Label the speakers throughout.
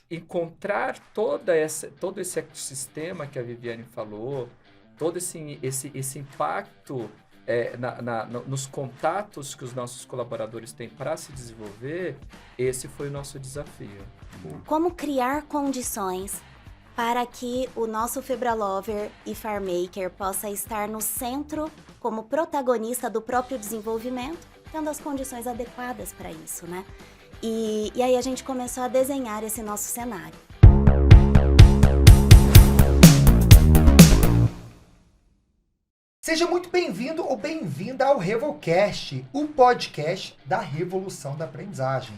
Speaker 1: encontrar todo esse ecossistema que a Viviane falou, todo esse impacto nos contatos que os nossos colaboradores têm para se desenvolver, esse foi o nosso desafio.
Speaker 2: Como criar condições para que o nosso FebraLover e FarmMaker possa estar no centro como protagonista do próprio desenvolvimento, tendo as condições adequadas para isso, né? E aí a gente começou a desenhar esse nosso cenário.
Speaker 3: Seja muito bem-vindo ou bem-vinda ao Revolcast, o podcast da revolução da aprendizagem.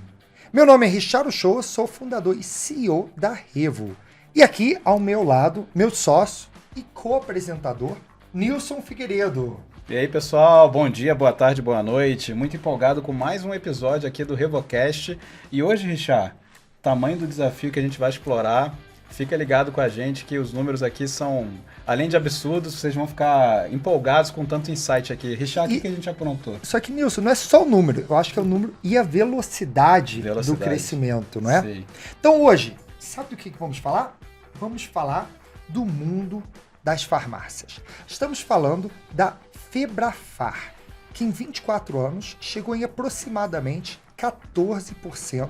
Speaker 3: Meu nome é Richard Uchoa, sou fundador e CEO da Revo. E aqui, ao meu lado, meu sócio e co-apresentador, Nilson Figueiredo.
Speaker 4: E aí, pessoal, bom dia, boa tarde, boa noite. Muito empolgado com mais um episódio aqui do Revolcast. E hoje, Richard, tamanho do desafio que a gente vai explorar. Fica ligado com a gente que os números aqui são, além de absurdos, vocês vão ficar empolgados com tanto insight aqui. Richard, o que a gente aprontou?
Speaker 3: Só que, Nilson, não é só o número, eu acho que é o número e a velocidade do crescimento, não é?
Speaker 4: Sim.
Speaker 3: Então hoje, sabe do que vamos falar? Vamos falar do mundo das farmácias. Estamos falando da FebraFar, que em 24 anos chegou em aproximadamente 14%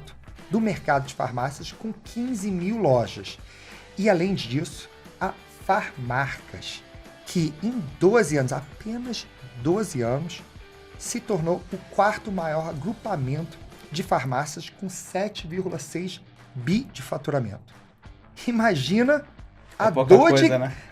Speaker 3: do mercado de farmácias com 15 mil lojas. E além disso, a Farmarcas, que em 12 anos, apenas 12 anos, se tornou o quarto maior agrupamento de farmácias com 7,6 bi de faturamento. Imagina a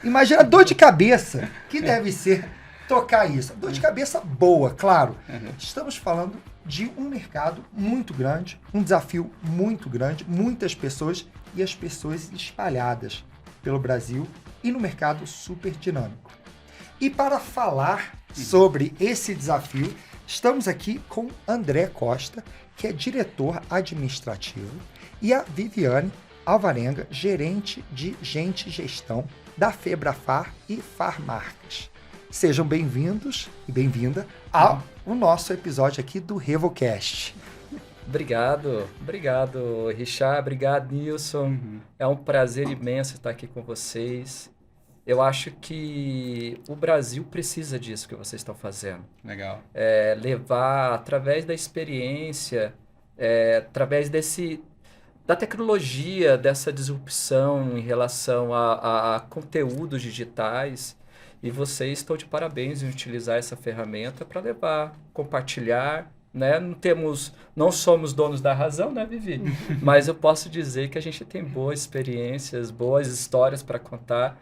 Speaker 3: imagina a dor de cabeça que deve ser tocar isso. Dor de cabeça boa, claro. Estamos falando de um mercado muito grande, um desafio muito grande, muitas pessoas e as pessoas espalhadas pelo Brasil e no mercado super dinâmico. E para falar sobre esse desafio, estamos aqui com André Costa, que é diretor administrativo, e a Viviane Alvarenga, gerente de Gente e Gestão da FebraFar e Farmarcas. Sejam bem-vindos e bem-vinda ao nosso episódio aqui do Revolcast.
Speaker 1: Obrigado, Richard, obrigado, Nilson. É um prazer imenso estar aqui com vocês. Eu acho que o Brasil precisa disso que vocês estão fazendo.
Speaker 4: Legal.
Speaker 1: Levar, através da experiência, através da tecnologia, dessa disrupção em relação a conteúdos digitais. E vocês estão de parabéns em utilizar essa ferramenta para levar, compartilhar, né? Não somos donos da razão, né, Vivi? Mas eu posso dizer que a gente tem boas experiências, boas histórias para contar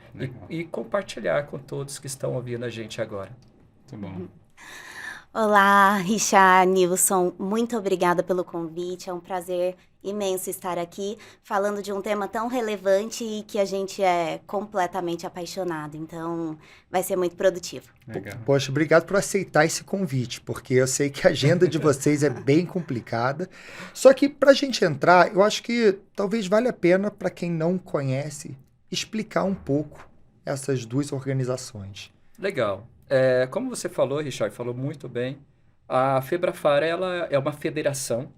Speaker 1: e compartilhar com todos que estão ouvindo a gente agora.
Speaker 4: Muito bom.
Speaker 2: Olá, Richard, Nilson, muito obrigada pelo convite, é um prazer imenso estar aqui falando de um tema tão relevante e que a gente é completamente apaixonado, então vai ser muito produtivo.
Speaker 4: Legal.
Speaker 3: Poxa, obrigado por aceitar esse convite, porque eu sei que a agenda de vocês é bem complicada, só que para a gente entrar, eu acho que talvez valha a pena para quem não conhece explicar um pouco essas duas organizações.
Speaker 1: Legal. Como você falou, Richard, falou muito bem, a FebraFar ela é uma federação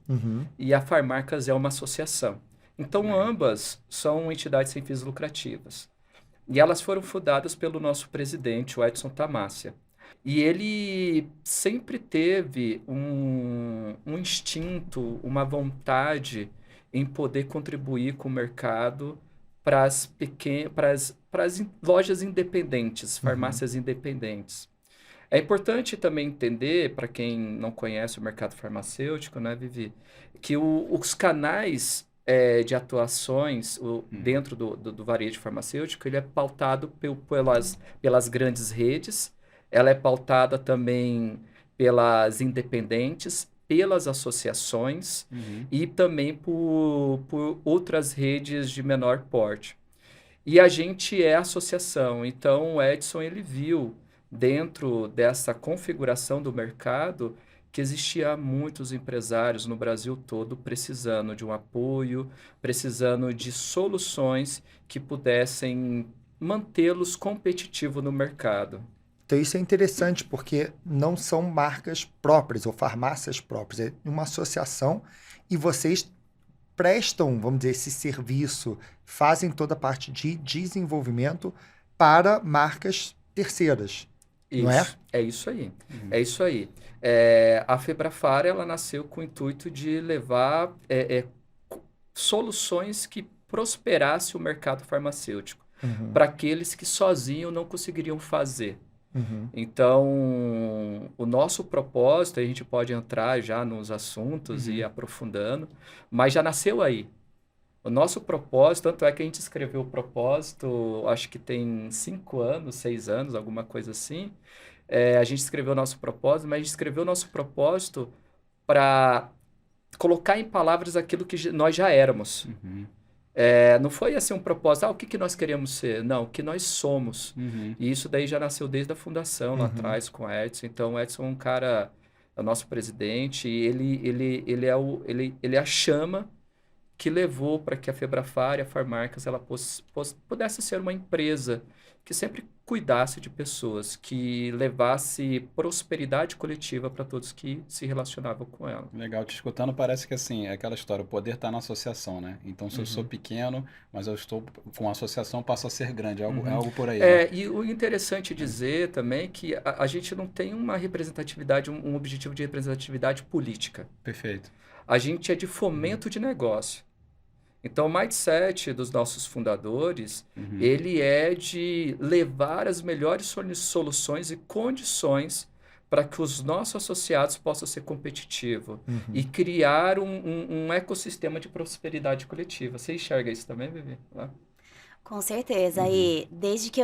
Speaker 1: e a Farmarcas é uma associação. Então, ambas são entidades sem fins lucrativas. E elas foram fundadas pelo nosso presidente, o Edson Tamassia. E ele sempre teve um instinto, uma vontade em poder contribuir com o mercado para as lojas independentes, farmácias independentes. É importante também entender, para quem não conhece o mercado farmacêutico, né, Vivi, que os canais de atuações dentro do varejo farmacêutico, ele é pautado pelas grandes redes, ela é pautada também pelas independentes, pelas associações e também por outras redes de menor porte. E a gente é associação, então o Edson ele viu dentro dessa configuração do mercado que existia muitos empresários no Brasil todo precisando de um apoio, precisando de soluções que pudessem mantê-los competitivos no mercado.
Speaker 3: Então isso é interessante porque não são marcas próprias ou farmácias próprias, é uma associação e vocês prestam, vamos dizer, esse serviço, fazem toda a parte de desenvolvimento para marcas terceiras, não é?
Speaker 1: É isso aí. É isso aí. A Febrafar, ela nasceu com o intuito de levar soluções que prosperasse o mercado farmacêutico para aqueles que sozinhos não conseguiriam fazer. Então, o nosso propósito, a gente pode entrar já nos assuntos e ir aprofundando, mas já nasceu aí. O nosso propósito, tanto é que a gente escreveu o propósito, acho que tem 5 anos, 6 anos, alguma coisa assim. A gente escreveu o nosso propósito, mas a gente escreveu o nosso propósito para colocar em palavras aquilo que nós já éramos. Não foi assim um propósito, o que nós queremos ser? Não, o que nós somos. E isso daí já nasceu desde a fundação, lá atrás, com o Edson. Então, o Edson é um cara, é o nosso presidente, e ele é a chama que levou para que a Febrafar e a Farmarcas ela pudesse ser uma empresa que sempre cuidasse de pessoas, que levasse prosperidade coletiva para todos que se relacionavam com ela.
Speaker 4: Legal, te escutando parece que assim, é aquela história, o poder está na associação, né? Então, se eu sou pequeno, mas eu estou com a associação, passo a ser grande, é algo por aí. Né?
Speaker 1: E o interessante dizer também que a gente não tem uma representatividade, um objetivo de representatividade política.
Speaker 4: Perfeito.
Speaker 1: A gente é de fomento de negócio. Então, o mindset dos nossos fundadores, ele é de levar as melhores soluções e condições para que os nossos associados possam ser competitivos e criar um ecossistema de prosperidade coletiva. Você enxerga isso também, Vivi?
Speaker 2: Com certeza. E desde que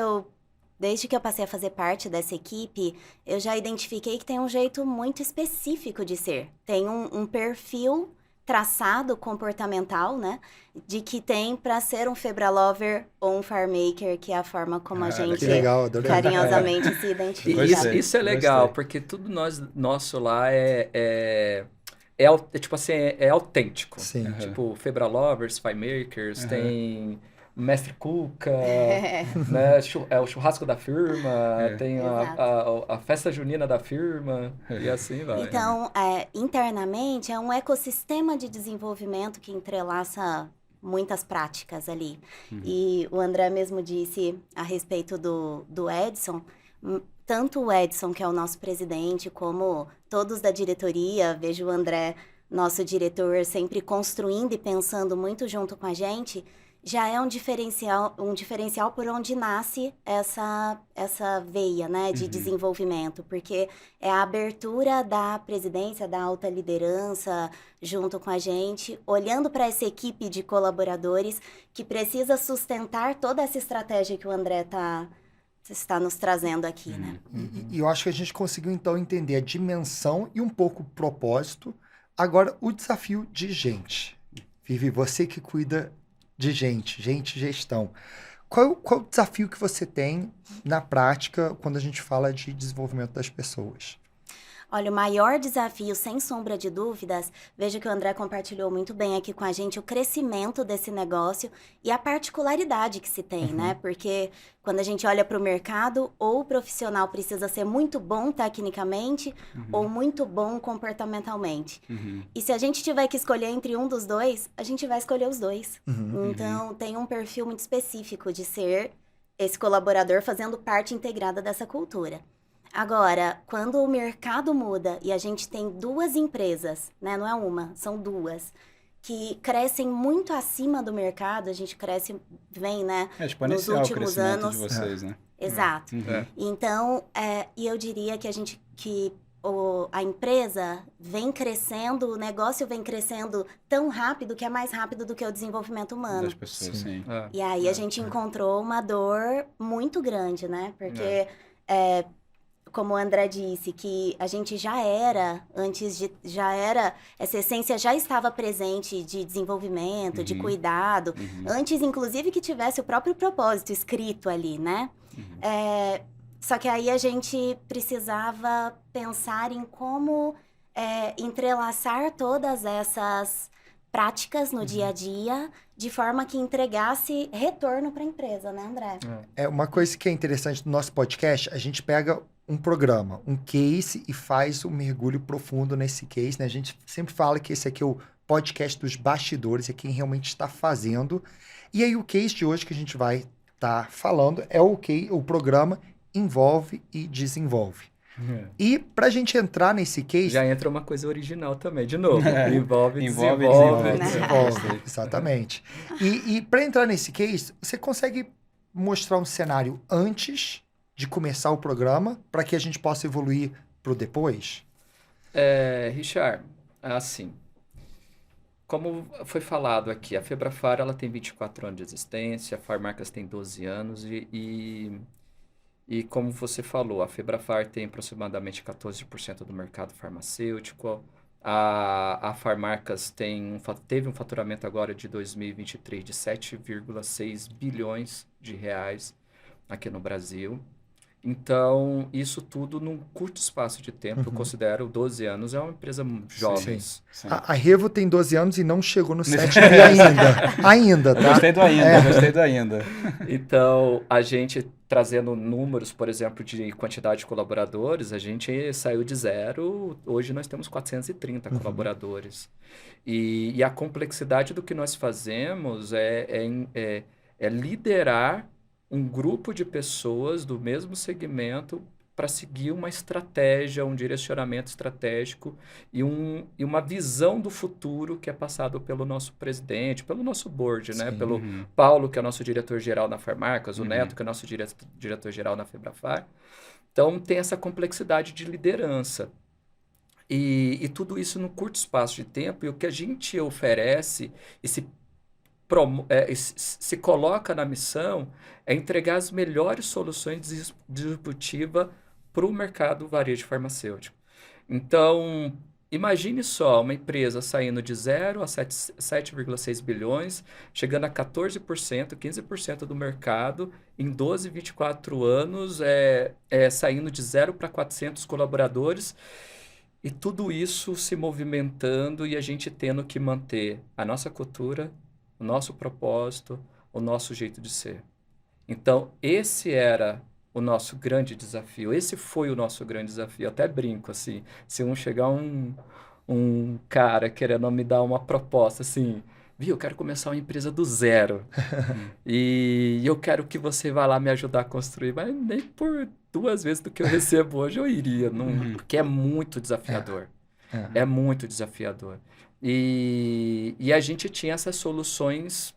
Speaker 2: eu passei a fazer parte dessa equipe, eu já identifiquei que tem um jeito muito específico de ser. Tem um perfil traçado comportamental, né? De que tem para ser um Febralover ou um Farmaker, que é a forma como a gente carinhosamente se identifica.
Speaker 1: Isso é legal, porque tudo nosso lá tipo assim, é autêntico.
Speaker 3: Sim.
Speaker 1: Tipo, Febralovers, Farmakers, tem Mestre Cuca, né? É o churrasco da firma, tem a festa junina da firma, e assim vai.
Speaker 2: Então, internamente, é um ecossistema de desenvolvimento que entrelaça muitas práticas ali. E o André mesmo disse a respeito do Edson, tanto o Edson, que é o nosso presidente, como todos da diretoria, vejo o André, nosso diretor, sempre construindo e pensando muito junto com a gente, já é um diferencial por onde nasce essa veia, né, de desenvolvimento, porque é a abertura da presidência, da alta liderança, junto com a gente, olhando para essa equipe de colaboradores que precisa sustentar toda essa estratégia que o André está nos trazendo aqui, né?
Speaker 3: E eu acho que a gente conseguiu, então, entender a dimensão e um pouco o propósito. Agora, o desafio de gente. Vivi, você que cuida de gente, gestão. Qual o desafio que você tem na prática quando a gente fala de desenvolvimento das pessoas?
Speaker 2: Olha, o maior desafio, sem sombra de dúvidas, vejo que o André compartilhou muito bem aqui com a gente o crescimento desse negócio e a particularidade que se tem, né? Porque quando a gente olha para o mercado, ou o profissional precisa ser muito bom tecnicamente ou muito bom comportamentalmente. E se a gente tiver que escolher entre um dos dois, a gente vai escolher os dois. Então, tem um perfil muito específico de ser esse colaborador fazendo parte integrada dessa cultura. Agora, quando o mercado muda e a gente tem 2 empresas, né? Não é uma, são 2, que crescem muito acima do mercado, a gente vem, né? Nos últimos anos.
Speaker 4: De vocês, né?
Speaker 2: Exato. Então, e eu diria que a empresa vem crescendo, o negócio vem crescendo tão rápido que é mais rápido do que o desenvolvimento humano.
Speaker 4: Das pessoas, sim.
Speaker 2: E aí a gente encontrou uma dor muito grande, né? Porque como o André disse, que a gente essa essência já estava presente de desenvolvimento, de cuidado, antes, inclusive, que tivesse o próprio propósito escrito ali, né? Só que aí a gente precisava pensar em como entrelaçar todas essas práticas no dia a dia, de forma que entregasse retorno para a empresa, né, André?
Speaker 3: Uma coisa que é interessante no nosso podcast, a gente pega um programa, um case e faz um mergulho profundo nesse case, né? A gente sempre fala que esse aqui é o podcast dos bastidores, é quem realmente está fazendo. E aí o case de hoje que a gente vai estar falando é o programa Envolve e Desenvolve. E pra gente entrar nesse case...
Speaker 1: Já entra uma coisa original também, de novo. Envolve,
Speaker 4: Envolve,
Speaker 1: desenvolve.
Speaker 3: Exatamente. E para entrar nesse case, você consegue mostrar um cenário antes de começar o programa para que a gente possa evoluir pro depois?
Speaker 1: Richard, assim, como foi falado aqui, a Febrafar ela tem 24 anos de existência, a Farmarcas tem 12 anos e como você falou, a Febrafar tem aproximadamente 14% do mercado farmacêutico. A Farmarcas teve um faturamento agora de 2023 de 7,6 bilhões de reais aqui no Brasil. Então, isso tudo num curto espaço de tempo, eu considero 12 anos, é uma empresa jovem.
Speaker 4: Sim.
Speaker 3: A Revo tem 12 anos e não chegou no 7 bi ainda. Ainda, tá?
Speaker 4: Gostei do ainda.
Speaker 1: Então, a gente trazendo números, por exemplo, de quantidade de colaboradores, a gente saiu de 0, hoje nós temos 430 colaboradores. E a complexidade do que nós fazemos é liderar um grupo de pessoas do mesmo segmento para seguir uma estratégia, um direcionamento estratégico e uma visão do futuro que é passado pelo nosso presidente, pelo nosso board, né? Pelo Paulo, que é o nosso diretor-geral na Farmarcas, o Neto, que é o nosso diretor-geral na Febrafar. Então, tem essa complexidade de liderança. E tudo isso num curto espaço de tempo, e o que a gente oferece e se coloca na missão é entregar as melhores soluções disruptivas para o mercado varejo farmacêutico. Então, imagine só uma empresa saindo de 0 a 7,6 bilhões, chegando a 14%, 15% do mercado, em 12, 24 anos, saindo de 0 para 400 colaboradores, e tudo isso se movimentando e a gente tendo que manter a nossa cultura, o nosso propósito, o nosso jeito de ser. Então, esse era o nosso grande desafio. Esse foi o nosso grande desafio. Eu até brinco, assim, se chegar um cara querendo me dar uma proposta, assim, eu quero começar uma empresa do zero. E eu quero que você vá lá me ajudar a construir. Mas nem por 2 vezes do que eu recebo hoje eu iria, porque é muito desafiador. É muito desafiador. E a gente tinha essas soluções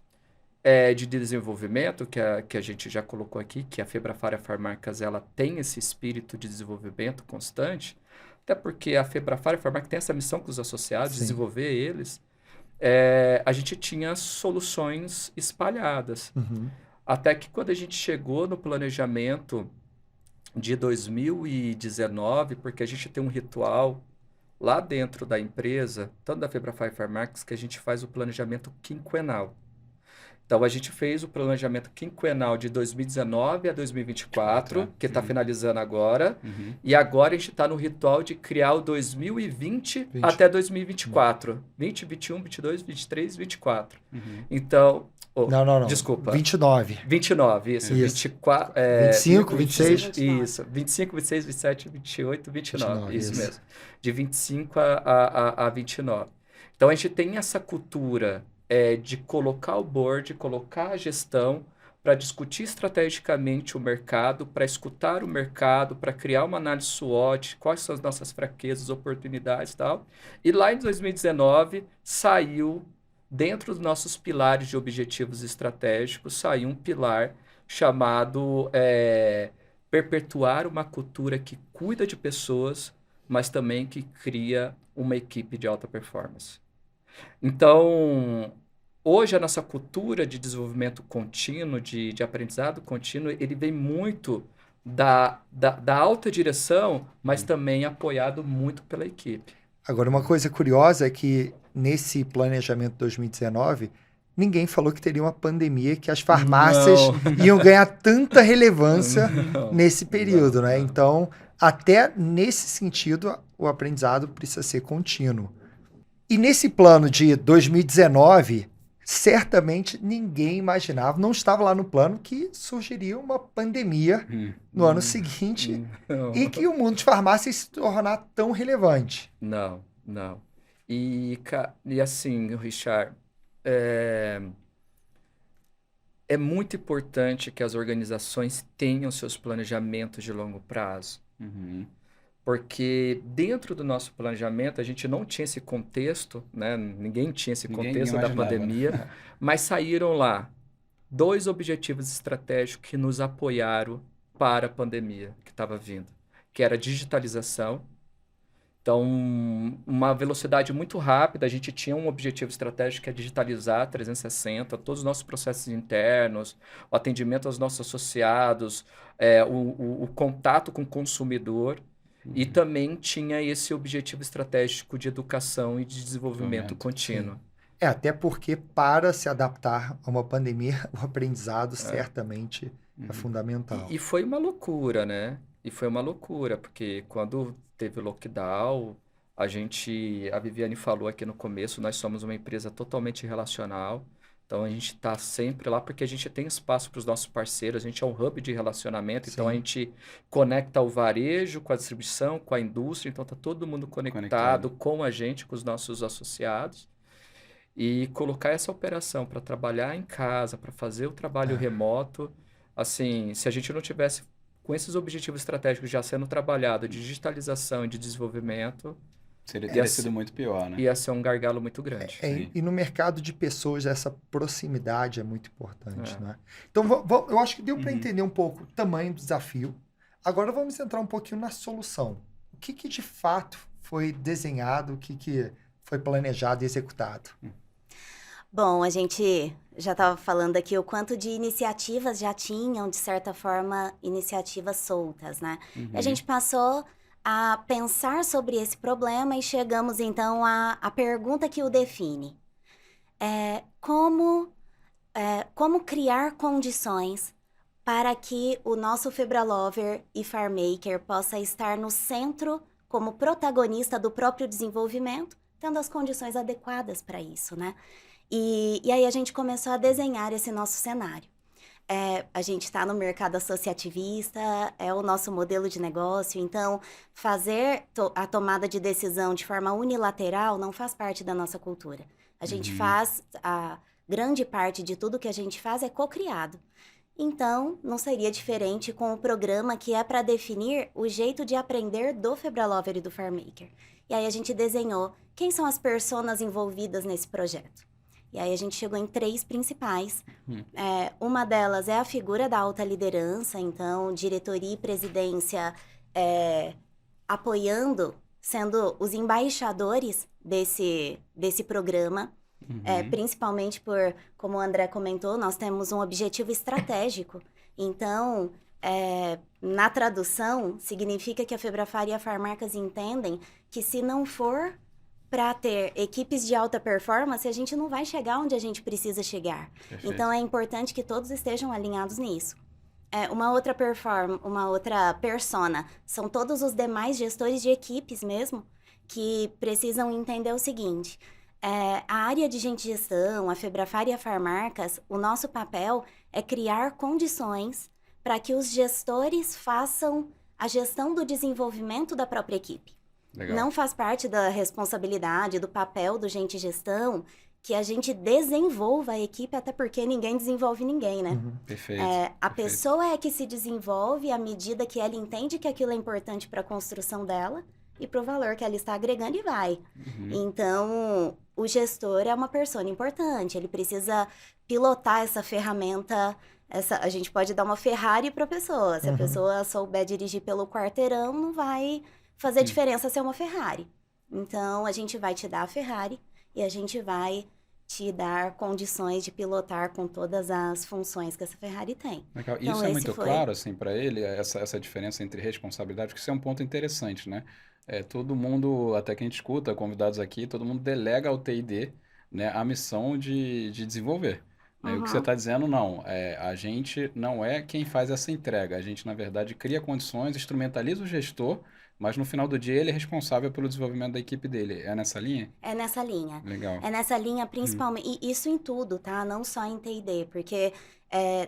Speaker 1: de desenvolvimento que a gente já colocou aqui, que a Febrafar e a Farmarcas ela tem esse espírito de desenvolvimento constante, até porque a Febrafar e a Farmarcas tem essa missão com os associados, desenvolver eles. A gente tinha soluções espalhadas. Até que quando a gente chegou no planejamento de 2019, porque a gente tem um ritual lá dentro da empresa, tanto da Febrafar e Farmarcas, que a gente faz o planejamento quinquenal. Então, a gente fez o planejamento quinquenal de 2019 a 2024, que está finalizando agora. E agora a gente está no ritual de criar o 2020 até 2024. 20, 21, 22, 23, 24. Então...
Speaker 3: Não.
Speaker 1: Desculpa.
Speaker 3: 29,
Speaker 1: isso. 24,
Speaker 3: 25, 26.
Speaker 1: Isso. 25, 26, 27, 28, 29. Isso mesmo. De 25 a 29. Então, a gente tem essa cultura de colocar o board, colocar a gestão para discutir estrategicamente o mercado, para escutar o mercado, para criar uma análise SWOT, quais são as nossas fraquezas, oportunidades e tal. E lá em 2019, saiu, dentro dos nossos pilares de objetivos estratégicos, saiu um pilar chamado perpetuar uma cultura que cuida de pessoas, mas também que cria uma equipe de alta performance. Então, hoje a nossa cultura de desenvolvimento contínuo, de aprendizado contínuo, ele vem muito da alta direção, mas também apoiado muito pela equipe.
Speaker 3: Agora, uma coisa curiosa é que nesse planejamento 2019, ninguém falou que teria uma pandemia, que as farmácias iam ganhar tanta relevância nesse período, né? Então, até nesse sentido, o aprendizado precisa ser contínuo. E nesse plano de 2019, certamente ninguém imaginava, não estava lá no plano, que surgiria uma pandemia no ano seguinte e que o mundo de farmácia se tornar tão relevante.
Speaker 1: Não. E assim, Richard, é, é muito importante que as organizações tenham seus planejamentos de longo prazo.
Speaker 4: Uhum.
Speaker 1: Porque dentro do nosso planejamento a gente não tinha esse contexto, né? Ninguém tinha esse
Speaker 4: Ninguém
Speaker 1: contexto da
Speaker 4: imaginava, né?
Speaker 1: pandemia, mas saíram lá dois objetivos estratégicos que nos apoiaram para a pandemia que estava vindo, que era a digitalização. Então, uma velocidade muito rápida, a gente tinha um objetivo estratégico que é digitalizar 360, todos os nossos processos internos, o atendimento aos nossos associados, o contato com o consumidor, e
Speaker 4: Uhum.
Speaker 1: também tinha esse objetivo estratégico de educação e de desenvolvimento
Speaker 4: Momento.
Speaker 3: Sim.
Speaker 1: contínuo.
Speaker 3: Até porque para se adaptar a uma pandemia, o aprendizado
Speaker 1: É.
Speaker 3: certamente é
Speaker 4: Uhum.
Speaker 3: fundamental.
Speaker 1: E foi uma loucura, né? E foi uma loucura, porque quando teve o lockdown, a Viviane falou aqui no começo, nós somos uma empresa totalmente relacional. Então a gente está sempre lá porque a gente tem espaço para os nossos parceiros, a gente é um hub de relacionamento, então a
Speaker 3: Sim,
Speaker 1: gente conecta o varejo com a distribuição, com a indústria, então está todo mundo
Speaker 4: Conectado.
Speaker 1: conectado com a gente, com os nossos associados. E colocar essa operação para trabalhar em casa, para fazer o trabalho
Speaker 3: é,
Speaker 1: remoto, assim, se a gente não tivesse com esses objetivos estratégicos já sendo trabalhado de digitalização e de desenvolvimento, ia
Speaker 4: Teria sido
Speaker 1: ser,
Speaker 4: muito pior, né?
Speaker 1: ia ser um gargalo muito grande.
Speaker 4: Sim.
Speaker 3: e no mercado de pessoas, essa proximidade é muito importante,
Speaker 1: É.
Speaker 3: né? Então, eu acho que deu para
Speaker 4: Uhum.
Speaker 3: entender um pouco o tamanho do desafio. Agora vamos entrar um pouquinho na solução. O que de fato foi desenhado, o que foi planejado e executado?
Speaker 2: Bom, a gente já estava falando aqui o quanto de iniciativas já tinham, de certa forma, iniciativas soltas, né? E a
Speaker 4: Uhum.
Speaker 2: gente passou a pensar sobre esse problema e chegamos então à pergunta que o define. É, como criar condições para que o nosso FebraLover e FarmMaker possa estar no centro como protagonista do próprio desenvolvimento, tendo as condições adequadas para isso, né? E aí a gente começou a desenhar esse nosso cenário. A gente está no mercado associativista, é o nosso modelo de negócio, então fazer a tomada de decisão de forma unilateral não faz parte da nossa cultura. A gente
Speaker 4: Uhum.
Speaker 2: faz, a grande parte de tudo que a gente faz é co-criado. Então, não seria diferente com o programa que é para definir o jeito de aprender do FebraLover e do FarmMaker. E aí a gente desenhou quem são as pessoas envolvidas nesse projeto. E aí a gente chegou em 3 principais.
Speaker 4: Uhum.
Speaker 2: Uma delas é a figura da alta liderança, então diretoria e presidência apoiando, sendo os embaixadores desse programa.
Speaker 4: Uhum.
Speaker 2: Principalmente como o André comentou, nós temos um objetivo estratégico. Então, na tradução, significa que a Febrafar e a Farmarcas entendem que se não for para ter equipes de alta performance, a gente não vai chegar onde a gente precisa chegar.
Speaker 4: Perfeito.
Speaker 2: Então, é importante que todos estejam alinhados nisso. Uma outra persona, são todos os demais gestores de equipes mesmo, que precisam entender o seguinte: a área de gente de gestão, a Febrafar e a Farmarcas, o nosso papel é criar condições para que os gestores façam a gestão do desenvolvimento da própria equipe.
Speaker 4: Legal.
Speaker 2: Não faz parte da responsabilidade, do papel do gente de gestão, que a gente desenvolva a equipe, até porque ninguém desenvolve ninguém, né?
Speaker 4: Perfeito.
Speaker 2: A
Speaker 4: Perfeito.
Speaker 2: pessoa é que se desenvolve à medida que ela entende que aquilo é importante para a construção dela e para o valor que ela está agregando e vai.
Speaker 4: Uhum.
Speaker 2: Então, o gestor é uma persona importante, ele precisa pilotar essa ferramenta. A gente pode dar uma Ferrari para a pessoa. Se a pessoa souber dirigir pelo quarteirão, não vai fazer diferença ser uma Ferrari. Então, a gente vai te dar a Ferrari e a gente vai te dar condições de pilotar com todas as funções que essa Ferrari tem.
Speaker 4: Legal.
Speaker 2: Então,
Speaker 4: Isso é
Speaker 2: esse
Speaker 4: muito
Speaker 2: foi...
Speaker 4: claro, assim, para ele, essa diferença entre responsabilidade, porque isso é um ponto interessante, né? Todo mundo, até que a gente escuta convidados aqui, todo mundo delega ao TID, né, a missão de desenvolver. Né? E o que você está dizendo, não, a gente não é quem faz essa entrega, a gente, na verdade, cria condições, instrumentaliza o gestor mas no final do dia ele é responsável pelo desenvolvimento da equipe dele. É nessa linha?
Speaker 2: É nessa linha.
Speaker 4: Legal.
Speaker 2: É nessa linha principalmente, e isso em tudo, tá? Não só em T&D, porque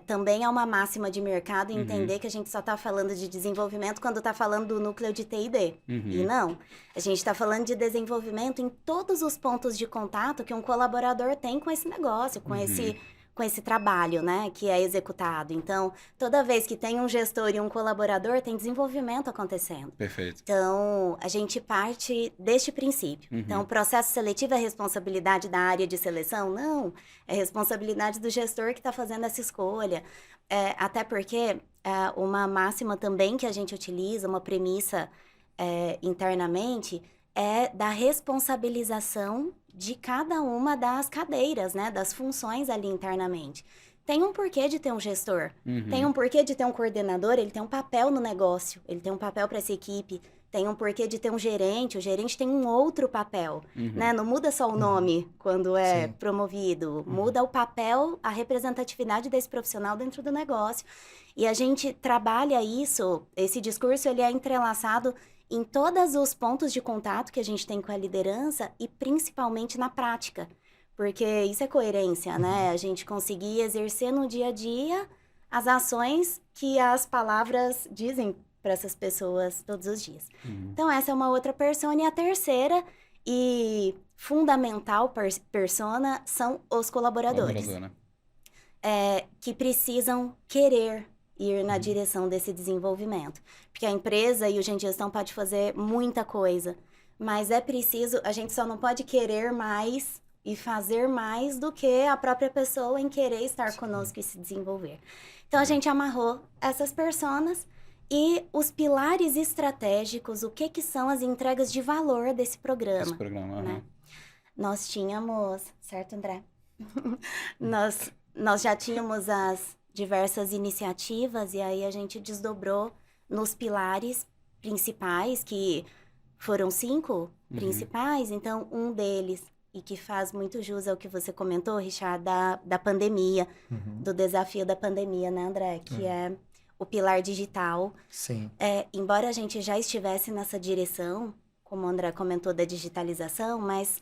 Speaker 2: também é uma máxima de mercado entender que a gente só está falando de desenvolvimento quando está falando do núcleo de T&D. E não, a gente está falando de desenvolvimento em todos os pontos de contato que um colaborador tem com esse negócio, com esse trabalho, né, que é executado. Então, toda vez que tem um gestor e um colaborador, tem desenvolvimento acontecendo.
Speaker 4: Perfeito.
Speaker 2: Então, a gente parte deste princípio. Então, o processo seletivo é responsabilidade da área de seleção? Não, é responsabilidade do gestor que está fazendo essa escolha. Até porque uma máxima também que a gente utiliza, uma premissa internamente, é da responsabilização de cada uma das cadeiras, né, das funções ali internamente. Tem um porquê de ter um gestor, tem um porquê de ter um coordenador, ele tem um papel no negócio, ele tem um papel para essa equipe, tem um porquê de ter um gerente, o gerente tem um outro papel, né? Não muda só o nome quando é promovido, muda o papel, a representatividade desse profissional dentro do negócio. E a gente trabalha isso, esse discurso ele é entrelaçado em todos os pontos de contato que a gente tem com a liderança e principalmente na prática. Porque isso é coerência, né? A gente conseguir exercer no dia a dia as ações que as palavras dizem para essas pessoas todos os dias. Então, essa é uma outra persona. E a terceira e fundamental persona são os colaboradores.
Speaker 4: Colaborador, né?
Speaker 2: Que precisam querer ir na direção desse desenvolvimento. Porque a empresa e o Gente Gestão pode fazer muita coisa, mas é preciso, a gente só não pode querer mais e fazer mais do que a própria pessoa em querer estar conosco e se desenvolver. Então, a gente amarrou essas personas e os pilares estratégicos, o que são as entregas de valor desse programa.
Speaker 4: Esse programa,
Speaker 2: né? Nós tínhamos, certo, André? nós já tínhamos as diversas iniciativas e aí a gente desdobrou nos pilares principais, que foram 5 principais. Então, um deles, e que faz muito jus ao que você comentou, Richard, da pandemia, do desafio da pandemia, né, André? Que é o pilar digital.
Speaker 3: Sim.
Speaker 2: Embora a gente já estivesse nessa direção, como o André comentou, da digitalização, mas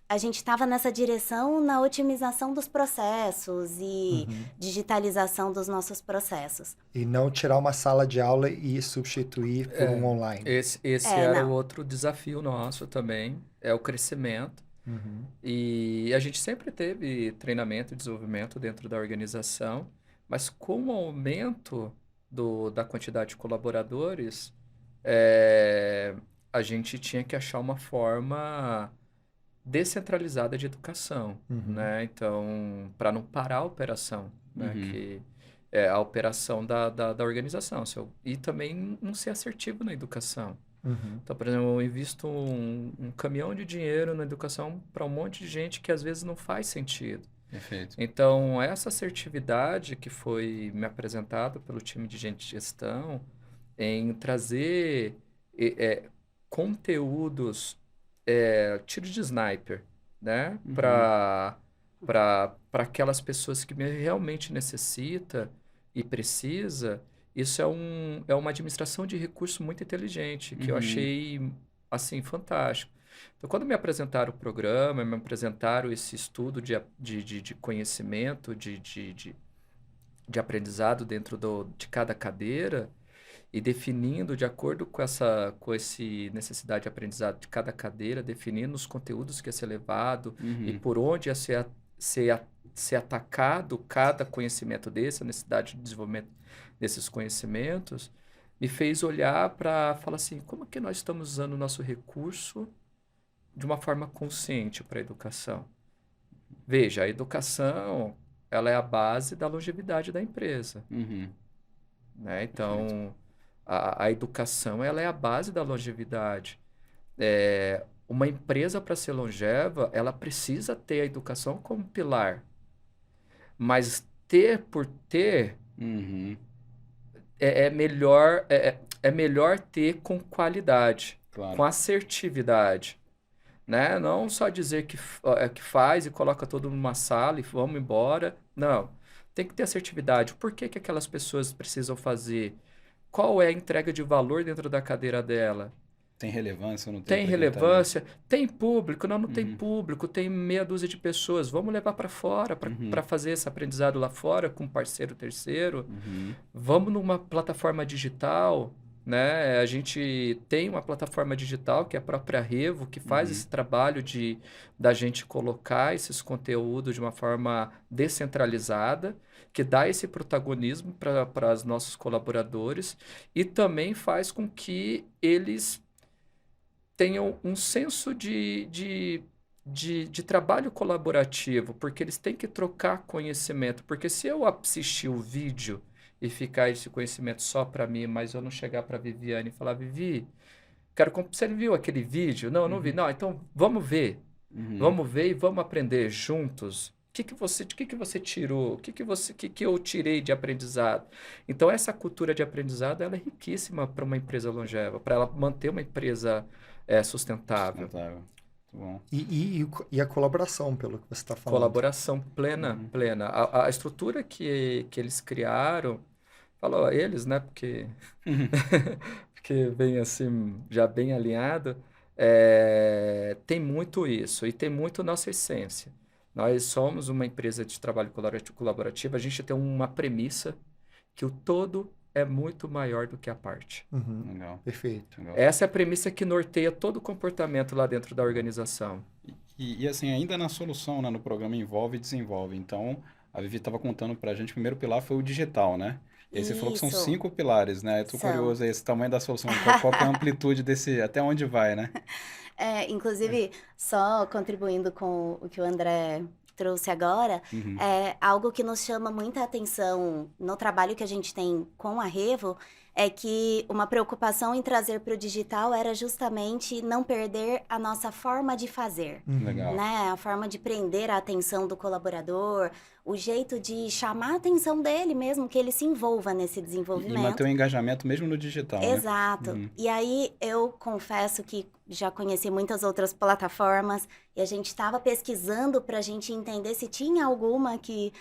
Speaker 2: a gente estava nessa direção na otimização dos processos e digitalização dos nossos processos.
Speaker 3: E não tirar uma sala de aula e substituir por um online.
Speaker 1: Esse era o outro desafio nosso também, é o crescimento. E a gente sempre teve treinamento e desenvolvimento dentro da organização, mas com o aumento da quantidade de colaboradores, a gente tinha que achar uma forma descentralizada de educação, né? Então, para não parar a operação, né? Que é a operação da organização. E também não ser assertivo na educação. Então, por exemplo, eu invisto um caminhão de dinheiro na educação para um monte de gente que às vezes não faz sentido.
Speaker 4: Perfeito.
Speaker 1: Então, essa assertividade que foi me apresentada pelo time de Gente Gestão em trazer conteúdos tiro de sniper, né? Para aquelas pessoas que realmente necessita e precisa, isso é uma administração de recurso muito inteligente, que eu achei, assim, fantástico. Então, quando me apresentaram o programa, me apresentaram esse estudo de conhecimento, de aprendizado dentro de cada cadeira, e definindo de acordo com essa necessidade de aprendizado de cada cadeira, definindo os conteúdos que ia ser levado e por onde ia ser atacado cada conhecimento desse, a necessidade de desenvolvimento desses conhecimentos, me fez olhar para falar assim, como que nós estamos usando o nosso recurso de uma forma consciente para a educação? Veja, a educação, ela é a base da longevidade da empresa. Né? Então, a educação, ela é a base da longevidade. Uma empresa, para ser longeva, ela precisa ter a educação como pilar. Mas ter por ter, é melhor ter com qualidade,
Speaker 4: Claro.
Speaker 1: com assertividade. Né? Não só dizer que faz e coloca todo mundo numa sala e vamos embora. Não. Tem que ter assertividade. Por que aquelas pessoas precisam fazer qual é a entrega de valor dentro da cadeira dela.
Speaker 4: Tem relevância ou não tem?
Speaker 1: Tem
Speaker 4: pra quem tá ali?
Speaker 1: relevância? Tem público? Não tem
Speaker 4: Uhum.
Speaker 1: público. Tem meia dúzia de pessoas. Vamos levar para fora,
Speaker 4: Uhum.
Speaker 1: para fazer esse aprendizado lá fora com um parceiro terceiro.
Speaker 4: Uhum.
Speaker 1: Vamos numa plataforma digital, né? A gente tem uma plataforma digital que é a própria Revo, que faz
Speaker 4: Uhum.
Speaker 1: esse trabalho da gente colocar esses conteúdos de uma forma descentralizada, que dá esse protagonismo para os nossos colaboradores e também faz com que eles tenham um senso de trabalho colaborativo, porque eles têm que trocar conhecimento. Porque se eu assistir o vídeo e ficar esse conhecimento só para mim, mas eu não chegar para a Viviane e falar, Vivi, você viu aquele vídeo? Não, eu não vi.
Speaker 4: Uhum.
Speaker 1: Não, então vamos ver.
Speaker 4: Uhum.
Speaker 1: Vamos ver e vamos aprender juntos. O que que você tirou? O que eu tirei de aprendizado? Então, essa cultura de aprendizado ela é riquíssima para uma empresa longeva, para ela manter uma empresa sustentável.
Speaker 4: Sustentável. Muito bom.
Speaker 3: E a colaboração, pelo que você está falando.
Speaker 1: Colaboração plena,
Speaker 4: Uhum.
Speaker 1: plena. A estrutura que eles criaram, falou eles, né? Porque, porque vem assim, já bem alinhado, tem muito isso e tem muito nossa essência. Nós somos uma empresa de trabalho colaborativo, a gente tem uma premissa que o todo é muito maior do que a parte.
Speaker 3: Uhum.
Speaker 4: Legal.
Speaker 3: Perfeito.
Speaker 4: Legal.
Speaker 1: Essa é a premissa que norteia todo o comportamento lá dentro da organização.
Speaker 4: E assim, ainda na solução, né, no programa Envolve e Desenvolve. Então, a Vivi estava contando para a gente, o primeiro pilar foi o digital, né? E aí você falou que são
Speaker 2: Isso.
Speaker 4: 5 pilares, né? Eu tô
Speaker 2: São.
Speaker 4: curioso aí, esse tamanho da solução, qual que é a amplitude desse, até onde vai, né?
Speaker 2: Inclusive, só contribuindo com o que o André trouxe agora,
Speaker 4: Uhum.
Speaker 2: algo que nos chama muita atenção no trabalho que a gente tem com a Revo é que uma preocupação em trazer para o digital era justamente não perder a nossa forma de fazer.
Speaker 3: Uhum.
Speaker 4: Legal.
Speaker 2: Né? A forma de prender a atenção do colaborador, o jeito de chamar a atenção dele mesmo, que ele se envolva nesse
Speaker 4: E
Speaker 2: desenvolvimento.
Speaker 4: manter o engajamento mesmo no digital, né?
Speaker 2: Exato.
Speaker 4: Uhum.
Speaker 2: E aí eu confesso que já conheci muitas outras plataformas e a gente estava pesquisando para a gente entender se tinha alguma que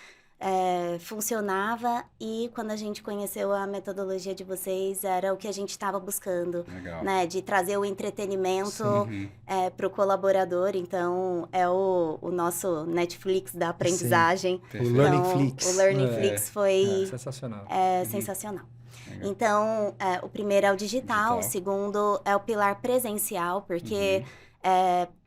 Speaker 2: funcionava, e quando a gente conheceu a metodologia de vocês, era o que a gente estava buscando,
Speaker 4: Legal.
Speaker 2: né? De trazer o entretenimento
Speaker 4: Uhum.
Speaker 2: para o colaborador. Então, é o nosso Netflix da aprendizagem.
Speaker 3: O
Speaker 4: Perfeito.
Speaker 3: Learning
Speaker 2: Então,
Speaker 3: Flix.
Speaker 2: o Learning
Speaker 4: É.
Speaker 2: Flix foi
Speaker 1: Sensacional.
Speaker 2: sensacional.
Speaker 4: Legal.
Speaker 2: Então, o primeiro é o digital,
Speaker 4: Digital.
Speaker 2: o segundo é o pilar presencial, porque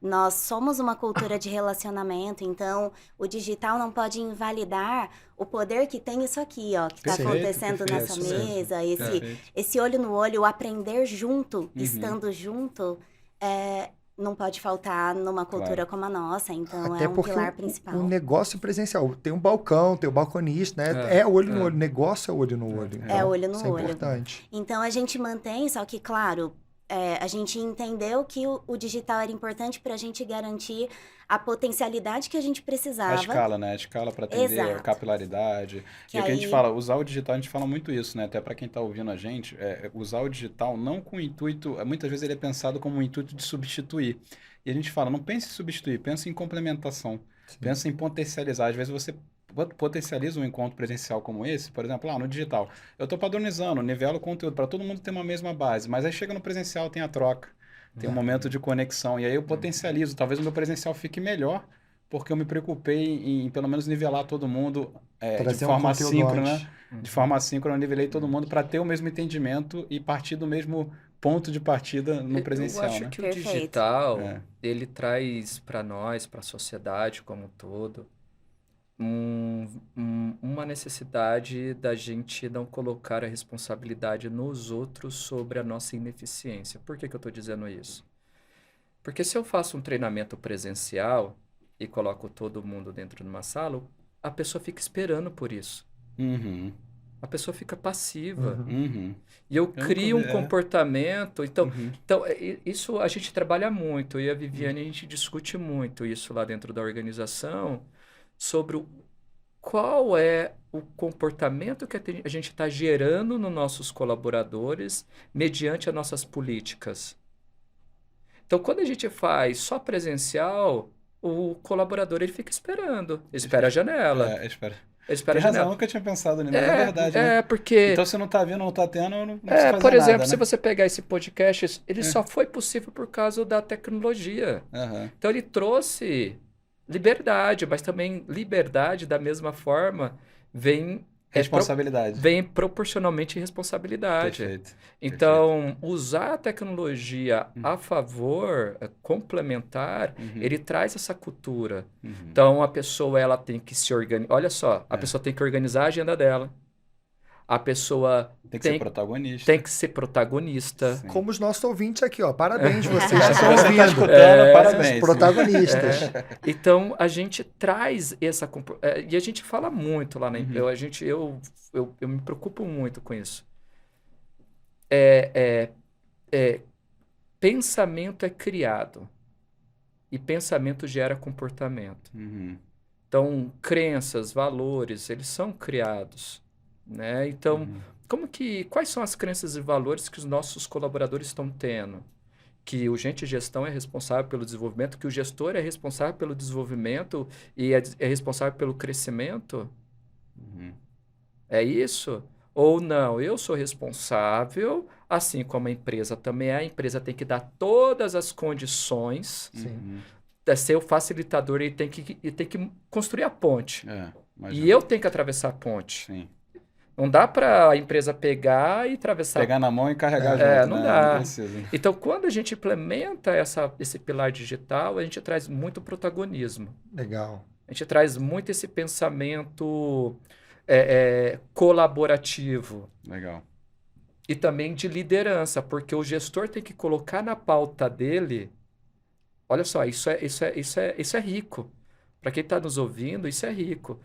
Speaker 2: nós somos uma cultura de relacionamento, então o digital não pode invalidar o poder que tem isso aqui, ó, que está
Speaker 3: Perfeito,
Speaker 2: acontecendo
Speaker 4: perfeito,
Speaker 2: nessa
Speaker 1: isso mesmo.
Speaker 2: mesa,
Speaker 4: Perfeito.
Speaker 2: esse olho no olho, o aprender junto, estando junto, não pode faltar numa cultura
Speaker 4: Claro.
Speaker 2: como a nossa, então
Speaker 3: Até
Speaker 2: é um
Speaker 3: porque
Speaker 2: pilar principal.
Speaker 3: o negócio presencial tem um balcão, tem o balconista, né? É olho no
Speaker 1: é.
Speaker 3: olho. Negócio é olho no olho. Então,
Speaker 2: olho no
Speaker 3: isso é
Speaker 2: olho.
Speaker 3: importante.
Speaker 2: Então a gente mantém, só que, claro, a gente entendeu que o digital era importante para a gente garantir a potencialidade que a gente
Speaker 4: A
Speaker 2: precisava.
Speaker 4: escala, né? A escala para atender a
Speaker 2: Exato.
Speaker 4: capilaridade.
Speaker 2: Que
Speaker 4: E o que a gente
Speaker 2: aí-
Speaker 4: fala, usar o digital, a gente fala muito isso, né? Até para quem está ouvindo a gente, usar o digital não com o intuito, muitas vezes ele é pensado como um intuito de substituir. E a gente fala, não pense em substituir, pense em complementação, pense em potencializar. Às vezes você potencializa um encontro presencial como esse, por exemplo, no digital. Eu estou padronizando, nivelo o conteúdo para todo mundo ter uma mesma base, mas aí chega no presencial, tem a troca, tem um momento de conexão, e aí eu potencializo. Talvez o meu presencial fique melhor, porque eu me preocupei em pelo menos nivelar todo mundo de
Speaker 3: Trazer um
Speaker 4: forma
Speaker 3: conteúdo
Speaker 4: assíncrona.
Speaker 3: antes.
Speaker 4: De forma assíncrona, eu nivelei todo mundo para ter o mesmo entendimento e partir do mesmo ponto de partida no presencial,
Speaker 1: Eu acho
Speaker 4: né?
Speaker 1: que o
Speaker 2: Perfeito.
Speaker 1: digital,
Speaker 4: É.
Speaker 1: ele traz para nós, para a sociedade como um todo, uma necessidade da gente não colocar a responsabilidade nos outros sobre a nossa ineficiência. Por que que eu estou dizendo isso? Porque se eu faço um treinamento presencial e coloco todo mundo dentro de uma sala, a pessoa fica esperando por isso.
Speaker 4: Uhum,
Speaker 1: A pessoa fica passiva.
Speaker 4: uhum,
Speaker 1: E eu
Speaker 4: nunca
Speaker 1: crio um
Speaker 4: vi,
Speaker 1: comportamento. Então,
Speaker 4: uhum.
Speaker 1: isso a gente trabalha muito. Eu e a Viviane, a gente discute muito isso lá dentro da organização, sobre qual é o comportamento que a gente está gerando nos nossos colaboradores mediante as nossas políticas. Então, quando a gente faz só presencial, o colaborador ele fica esperando, espera a janela.
Speaker 4: Espera.
Speaker 1: Ele espera
Speaker 4: Tem
Speaker 1: a
Speaker 4: razão,
Speaker 1: janela.
Speaker 4: eu nunca tinha pensado nisso, mas é verdade, né?
Speaker 1: Porque...
Speaker 4: Então, se não tá vindo, não tá tendo, não precisa fazer
Speaker 1: por exemplo,
Speaker 4: nada,
Speaker 1: se
Speaker 4: né?
Speaker 1: você pegar esse podcast, ele só foi possível por causa da tecnologia.
Speaker 4: Aham.
Speaker 1: Então ele trouxe liberdade, mas também liberdade da mesma forma vem
Speaker 4: Responsabilidade.
Speaker 1: vem proporcionalmente responsabilidade.
Speaker 4: Perfeito.
Speaker 1: Então, usar a tecnologia a favor, complementar, ele traz essa cultura. Então, a pessoa ela tem que se organizar. Olha só, a pessoa tem que organizar a agenda dela. A pessoa
Speaker 4: Tem que ser protagonista.
Speaker 1: tem que ser protagonista.
Speaker 4: Sim.
Speaker 3: Como os nossos ouvintes aqui, ó. Parabéns, vocês que
Speaker 4: Se
Speaker 3: estão
Speaker 4: você tá
Speaker 3: ouvindo.
Speaker 4: escutando, parabéns.
Speaker 3: Protagonistas.
Speaker 1: Então, a gente traz essa... e a gente fala muito lá na empresa. Eu me preocupo muito com isso. Pensamento é criado. E pensamento gera comportamento. Então, crenças, valores, eles são criados, né? Então, quais são as crenças e valores que os nossos colaboradores estão tendo? Que o gente de gestão é responsável pelo desenvolvimento, que o gestor é responsável pelo desenvolvimento e é responsável pelo crescimento? É isso? Ou não, eu sou responsável, assim como a empresa também é, a empresa tem que dar todas as condições, ser o facilitador e tem que construir a ponte. E eu tenho que atravessar a ponte.
Speaker 4: Sim.
Speaker 1: Não dá para a empresa pegar e atravessar.
Speaker 4: Pegar na mão e carregar junto,
Speaker 1: não
Speaker 4: né?
Speaker 1: dá.
Speaker 4: Não precisa.
Speaker 1: Então, quando a gente implementa esse pilar digital, a gente traz muito protagonismo.
Speaker 3: Legal.
Speaker 1: A gente traz muito esse pensamento colaborativo.
Speaker 4: Legal.
Speaker 1: E também de liderança, porque o gestor tem que colocar na pauta dele. Olha só, isso é rico. Para quem está nos ouvindo, isso é rico.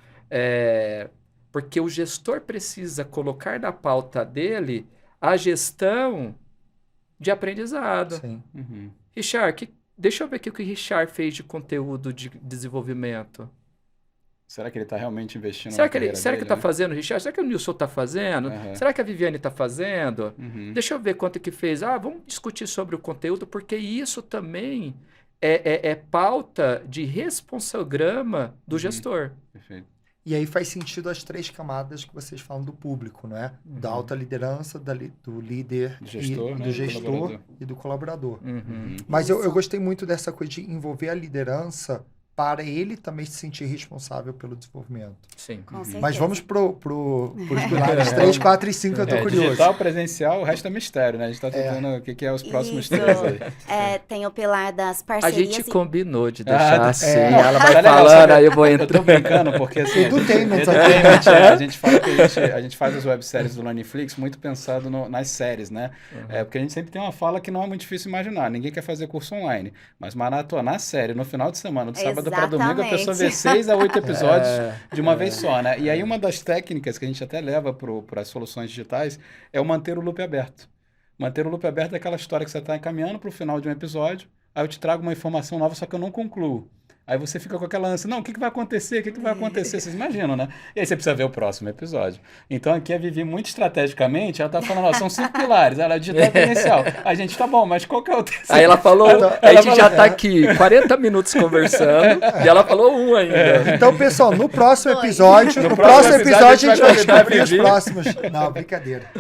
Speaker 1: Porque o gestor precisa colocar na pauta dele a gestão de aprendizado.
Speaker 3: Sim.
Speaker 1: Richard, deixa eu ver aqui o que o Richard fez de conteúdo de desenvolvimento.
Speaker 4: Será que ele está realmente investindo
Speaker 1: Será
Speaker 4: na
Speaker 1: que ele
Speaker 4: carreira dele,
Speaker 1: está
Speaker 4: né?
Speaker 1: fazendo, Richard? Será que o Nilson está fazendo? Será que a Viviane está fazendo? Deixa eu ver quanto que fez. Vamos discutir sobre o conteúdo, porque isso também é pauta de responsograma do gestor.
Speaker 4: Perfeito.
Speaker 3: E aí faz sentido as 3 camadas que vocês falam do público, não é? Da alta liderança, do líder,
Speaker 4: Do gestor, né?
Speaker 3: do
Speaker 4: Do
Speaker 3: gestor
Speaker 4: colaborador.
Speaker 3: e do colaborador.
Speaker 1: Uhum.
Speaker 3: Mas eu gostei muito dessa coisa de envolver a liderança para ele também se sentir responsável pelo desenvolvimento.
Speaker 1: Sim.
Speaker 2: Com certeza.
Speaker 3: Mas vamos pros pilares 3, 4 e 5, eu tô curioso.
Speaker 4: Digital, presencial, o resto é mistério, né? A gente está tentando o que é os próximos
Speaker 2: Isso.
Speaker 4: 3 aí.
Speaker 2: Tem o pilar das
Speaker 1: A
Speaker 2: parcerias.
Speaker 1: gente combinou de deixar assim. Ela
Speaker 4: Tá
Speaker 1: vai
Speaker 4: legal,
Speaker 1: falando,
Speaker 4: sabe?
Speaker 1: aí eu vou
Speaker 4: Eu tô
Speaker 1: entrando.
Speaker 4: brincando porque assim...
Speaker 3: Edutainment
Speaker 4: Edutainment, a gente fala que a gente faz as webséries do Learningflix muito pensado nas séries, né? Porque a gente sempre tem uma fala que não é muito difícil imaginar. Ninguém quer fazer curso online, mas maratonar série no final de semana, do sábado para domingo, a pessoa vê 6 a 8 episódios de uma vez só, né? E aí uma das técnicas que a gente até leva para as soluções digitais é o manter o loop aberto. Manter o loop aberto é aquela história que você está encaminhando para o final de um episódio, aí eu te trago uma informação nova, só que eu não concluo. Aí você fica com aquela ânsia, não, o que vai acontecer? O que vai acontecer? Vocês imaginam, né? E aí você precisa ver o próximo episódio. Então aqui a Vivi, muito estrategicamente, ela tá falando, ó, são 5 pilares, ela é digital exponencial. A gente, tá bom, mas qual que é o terceiro?
Speaker 1: Aí ela falou, a gente já tá aqui 40 minutos conversando e ela falou um ainda.
Speaker 3: Então, pessoal, no próximo episódio, no próximo episódio a gente vai descobrir os próximos. Não, brincadeira.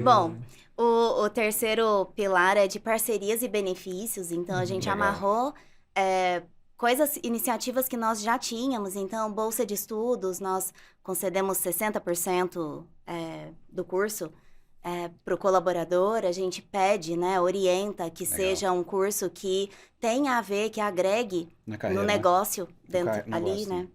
Speaker 2: Bom, o terceiro pilar é de parcerias e benefícios. Então, a gente amarrou iniciativas que nós já tínhamos. Então, bolsa de estudos, nós concedemos 60% do curso para o colaborador. A gente pede, né, orienta que seja um curso que tenha a ver, que agregue no negócio,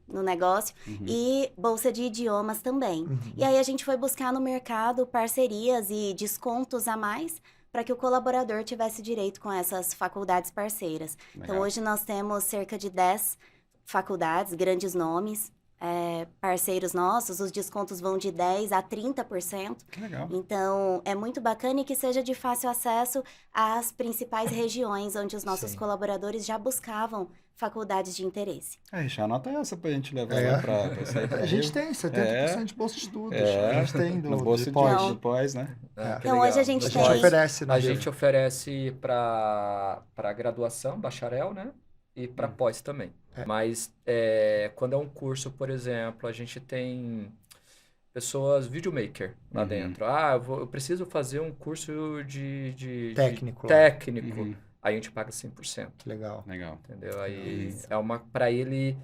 Speaker 2: no negócio. E bolsa de idiomas também. E aí a gente foi buscar no mercado parcerias e descontos a mais para que o colaborador tivesse direito com essas faculdades parceiras. Então, hoje nós temos cerca de 10 faculdades, grandes nomes, parceiros nossos, os descontos vão de 10% a 30%.
Speaker 4: Que legal.
Speaker 2: Então, é muito bacana e que seja de fácil acesso às principais regiões onde os nossos colaboradores já buscavam faculdades de interesse.
Speaker 4: Richard, anota essa pra gente levar lá pra sair pra
Speaker 3: A gente tem 70% de bolsa de estudos. A gente tem
Speaker 4: no bolsa
Speaker 3: de pós.
Speaker 4: de pós, né?
Speaker 2: Então, hoje a gente tem...
Speaker 3: oferece, né?
Speaker 1: A gente oferece para graduação, bacharel, né? e para pós também. Mas quando é um curso, por exemplo, a gente tem pessoas videomaker lá dentro. Eu preciso fazer um curso de
Speaker 3: Técnico.
Speaker 1: técnico. Aí a gente paga 100%.
Speaker 3: Que legal.
Speaker 1: Entendeu? Aí para ele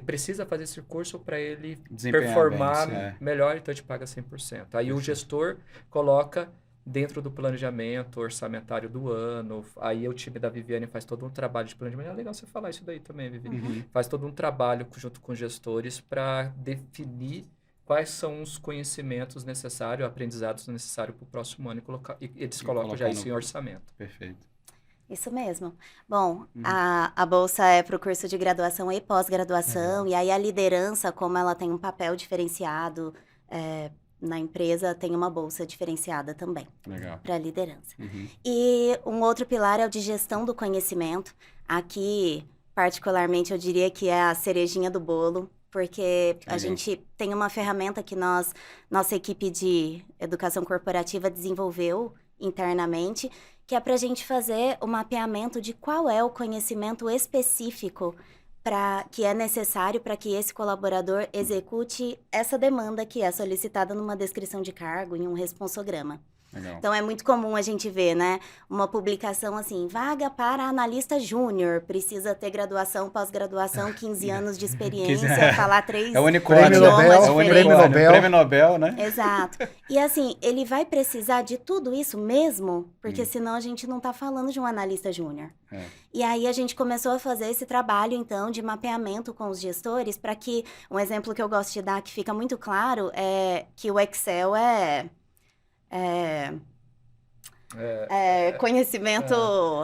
Speaker 1: precisa fazer esse curso para ele
Speaker 4: Desempenhar
Speaker 1: performar
Speaker 4: bem,
Speaker 1: melhor, então a gente paga 100%. Aí o gestor coloca dentro do planejamento orçamentário do ano. Aí o time da Viviane faz todo um trabalho de planejamento. É legal você falar isso daí também, Vivi. Faz todo um trabalho junto com gestores para definir quais são os conhecimentos necessários, aprendizados necessários para o próximo ano e eles colocam já isso em orçamento.
Speaker 4: Perfeito.
Speaker 2: Isso mesmo. Bom, a bolsa é para o curso de graduação e pós-graduação, e aí a liderança, como ela tem um papel diferenciado na empresa, tem uma bolsa diferenciada também para a liderança. E um outro pilar é o de gestão do conhecimento. Aqui, particularmente, eu diria que é a cerejinha do bolo, porque a gente tem uma ferramenta que nossa equipe de educação corporativa desenvolveu internamente, que é para a gente fazer o mapeamento de qual é o conhecimento específico que é necessário para que esse colaborador execute essa demanda que é solicitada numa descrição de cargo, em um responsograma. Então, é muito comum a gente ver, né? Uma publicação assim, vaga para analista júnior, precisa ter graduação, pós-graduação, 15 anos de experiência, falar 3
Speaker 4: É o unicórnio,
Speaker 3: Prêmio
Speaker 4: Nobel, né?
Speaker 2: Exato. E assim, ele vai precisar de tudo isso mesmo, porque senão a gente não está falando de um analista júnior. E aí a gente começou a fazer esse trabalho, então, de mapeamento com os gestores, para que, um exemplo que eu gosto de dar, que fica muito claro, é que o Excel conhecimento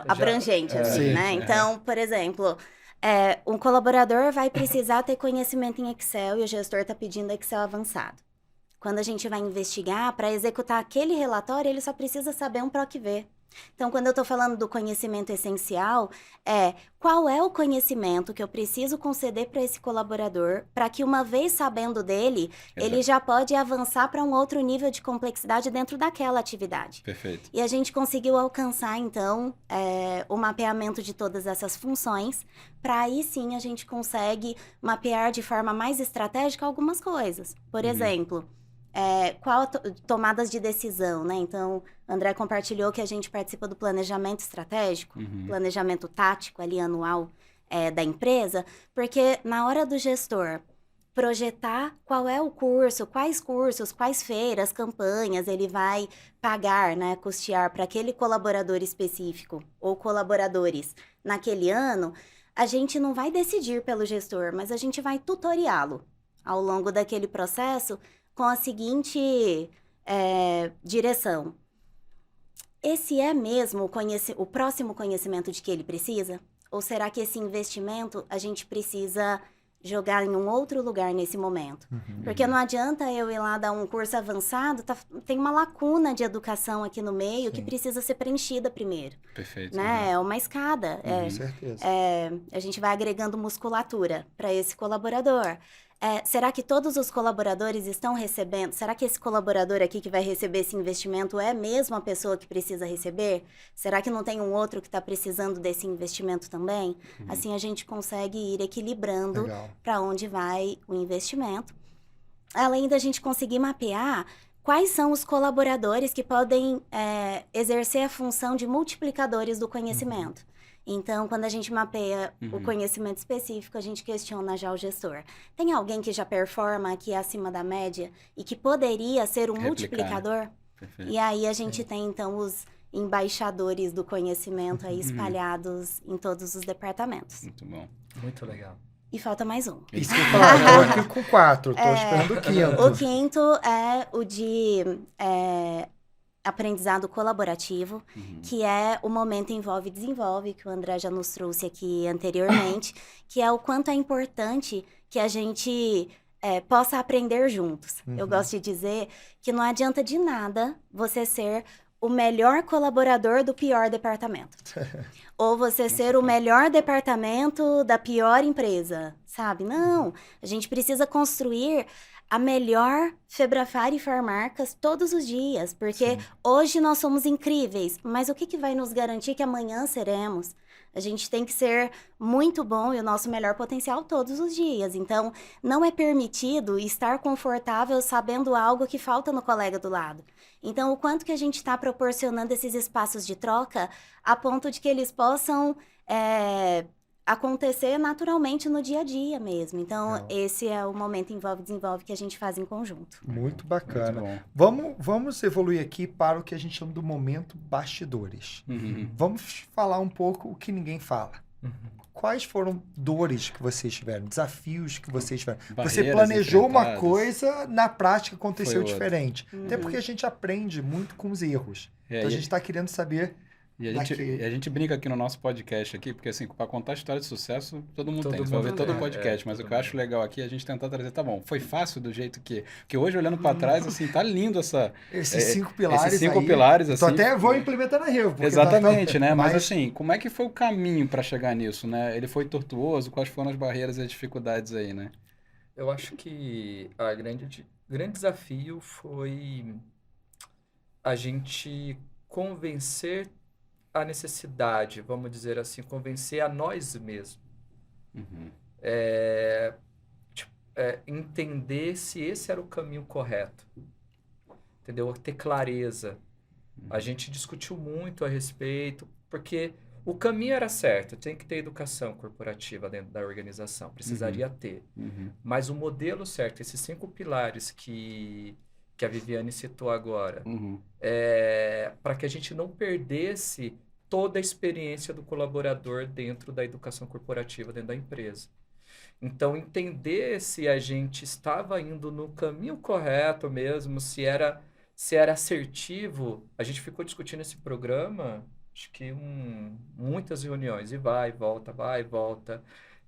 Speaker 2: abrangente, assim, né? Então, por exemplo, um colaborador vai precisar ter conhecimento em Excel e o gestor está pedindo Excel avançado. Quando a gente vai investigar, para executar aquele relatório, ele só precisa saber um PROC-V. Então, quando eu estou falando do conhecimento essencial, qual é o conhecimento que eu preciso conceder para esse colaborador, para que uma vez sabendo dele, ele já pode avançar para um outro nível de complexidade dentro daquela atividade.
Speaker 4: Perfeito.
Speaker 2: E a gente conseguiu alcançar, então, o mapeamento de todas essas funções, para aí sim a gente consegue mapear de forma mais estratégica algumas coisas. Por exemplo, tomadas de decisão, né? Então, o André compartilhou que a gente participa do planejamento estratégico, planejamento tático ali anual da empresa, porque na hora do gestor projetar qual é o curso, quais feiras, campanhas ele vai pagar, né, custear para aquele colaborador específico ou colaboradores naquele ano, a gente não vai decidir pelo gestor, mas a gente vai tutoriá-lo ao longo daquele processo com a seguinte direção. Esse é mesmo o próximo conhecimento de que ele precisa? Ou será que esse investimento a gente precisa jogar em um outro lugar nesse momento? Porque não adianta eu ir lá dar um curso avançado, tem uma lacuna de educação aqui no meio que precisa ser preenchida primeiro.
Speaker 4: Perfeito.
Speaker 2: Né? É uma escada.
Speaker 3: Com certeza.
Speaker 2: A gente vai agregando musculatura para esse colaborador. Será que todos os colaboradores estão recebendo? Será que esse colaborador aqui que vai receber esse investimento é mesmo a pessoa que precisa receber? Será que não tem um outro que está precisando desse investimento também? Assim a gente consegue ir equilibrando para onde vai o investimento. Além da gente conseguir mapear quais são os colaboradores que podem exercer a função de multiplicadores do conhecimento. Então, quando a gente mapeia o conhecimento específico, a gente questiona já o gestor. Tem alguém que já performa aqui acima da média e que poderia ser um multiplicador?
Speaker 4: Perfeito.
Speaker 2: E aí a gente tem, então, os embaixadores do conhecimento aí espalhados em todos os departamentos.
Speaker 4: Muito bom.
Speaker 1: Muito legal.
Speaker 2: E falta mais um.
Speaker 3: Isso que eu ia falar, tô aqui com 4, tô esperando o quinto.
Speaker 2: O quinto é o de aprendizado colaborativo, que é o momento envolve e desenvolve, que o André já nos trouxe aqui anteriormente, que é o quanto é importante que a gente possa aprender juntos. Eu gosto de dizer que não adianta de nada você ser o melhor colaborador do pior departamento. Ou você ser o melhor departamento da pior empresa, sabe? Não, a gente precisa construir a melhor Febrafar e Farmarcas todos os dias, porque hoje nós somos incríveis, mas o que vai nos garantir que amanhã seremos? A gente tem que ser muito bom e o nosso melhor potencial todos os dias. Então, não é permitido estar confortável sabendo algo que falta no colega do lado. Então, o quanto que a gente está proporcionando esses espaços de troca a ponto de que eles possam acontecer naturalmente no dia a dia mesmo. Então,
Speaker 3: Legal.
Speaker 2: esse é o momento Envolve-Desenvolve que a gente faz em conjunto.
Speaker 3: Muito bacana.
Speaker 4: Muito bom.
Speaker 3: Vamos evoluir aqui para o que a gente chama do momento bastidores.
Speaker 4: Uhum.
Speaker 3: Vamos falar um pouco o que ninguém fala. Quais foram dores que vocês tiveram, desafios que vocês tiveram? Você
Speaker 4: Barreiras
Speaker 3: planejou uma
Speaker 4: enfrentadas.
Speaker 3: coisa, na prática aconteceu
Speaker 4: Foi outra.
Speaker 3: diferente. Até porque a gente aprende muito com os erros.
Speaker 4: É,
Speaker 3: Então a
Speaker 4: e-
Speaker 3: gente está querendo saber.
Speaker 4: E a gente brinca aqui no nosso podcast aqui, porque assim, para contar história de sucesso, todo mundo
Speaker 1: Todo
Speaker 4: tem. Você vai
Speaker 1: mundo
Speaker 4: ver todo o
Speaker 1: tem,
Speaker 4: podcast, mas o
Speaker 1: todo
Speaker 4: que eu acho
Speaker 1: mundo.
Speaker 4: legal aqui é a gente tentar trazer, tá bom, foi fácil do jeito que hoje, olhando para trás, assim, tá lindo
Speaker 3: Esses 5 pilares
Speaker 4: esses 5
Speaker 3: aí,
Speaker 4: pilares,
Speaker 3: então
Speaker 4: assim.
Speaker 3: até vou implementar na Revo. porque
Speaker 4: Exatamente, né? Mas
Speaker 3: Mas-
Speaker 4: assim, como é que foi o caminho para chegar nisso, né? Ele foi tortuoso? Quais foram as barreiras e as dificuldades aí, né?
Speaker 1: Eu acho que o grande desafio foi a gente convencer a necessidade, vamos dizer assim, convencer a nós mesmos.
Speaker 4: Uhum.
Speaker 1: Entender se esse era o caminho correto. Entendeu? Ter clareza. A gente discutiu muito a respeito, porque o caminho era certo, tem que ter educação corporativa dentro da organização, precisaria ter.
Speaker 4: Uhum.
Speaker 1: Mas o modelo certo, esses 5 pilares que a Viviane citou agora,
Speaker 4: Uhum.
Speaker 1: para que a gente não perdesse toda a experiência do colaborador dentro da educação corporativa, dentro da empresa. Então, entender se a gente estava indo no caminho correto mesmo, se era assertivo. A gente ficou discutindo esse programa, acho que muitas reuniões, e vai, volta,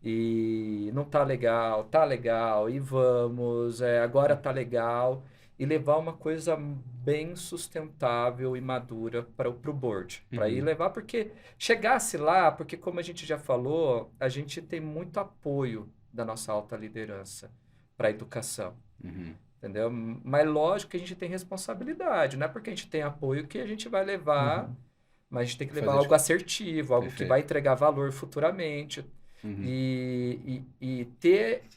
Speaker 1: e não tá legal, e vamos, agora tá legal, e levar uma coisa bem sustentável e madura para o board, para ir levar, porque chegasse lá, porque como a gente já falou, a gente tem muito apoio da nossa alta liderança para a educação.
Speaker 4: Uhum.
Speaker 1: Entendeu? Mas lógico que a gente tem responsabilidade, não é porque a gente tem apoio que a gente vai levar, mas a gente tem que levar
Speaker 4: Fazer
Speaker 1: algo assertivo, algo que
Speaker 4: Perfeito.
Speaker 1: vai entregar valor futuramente.
Speaker 4: Uhum.
Speaker 1: E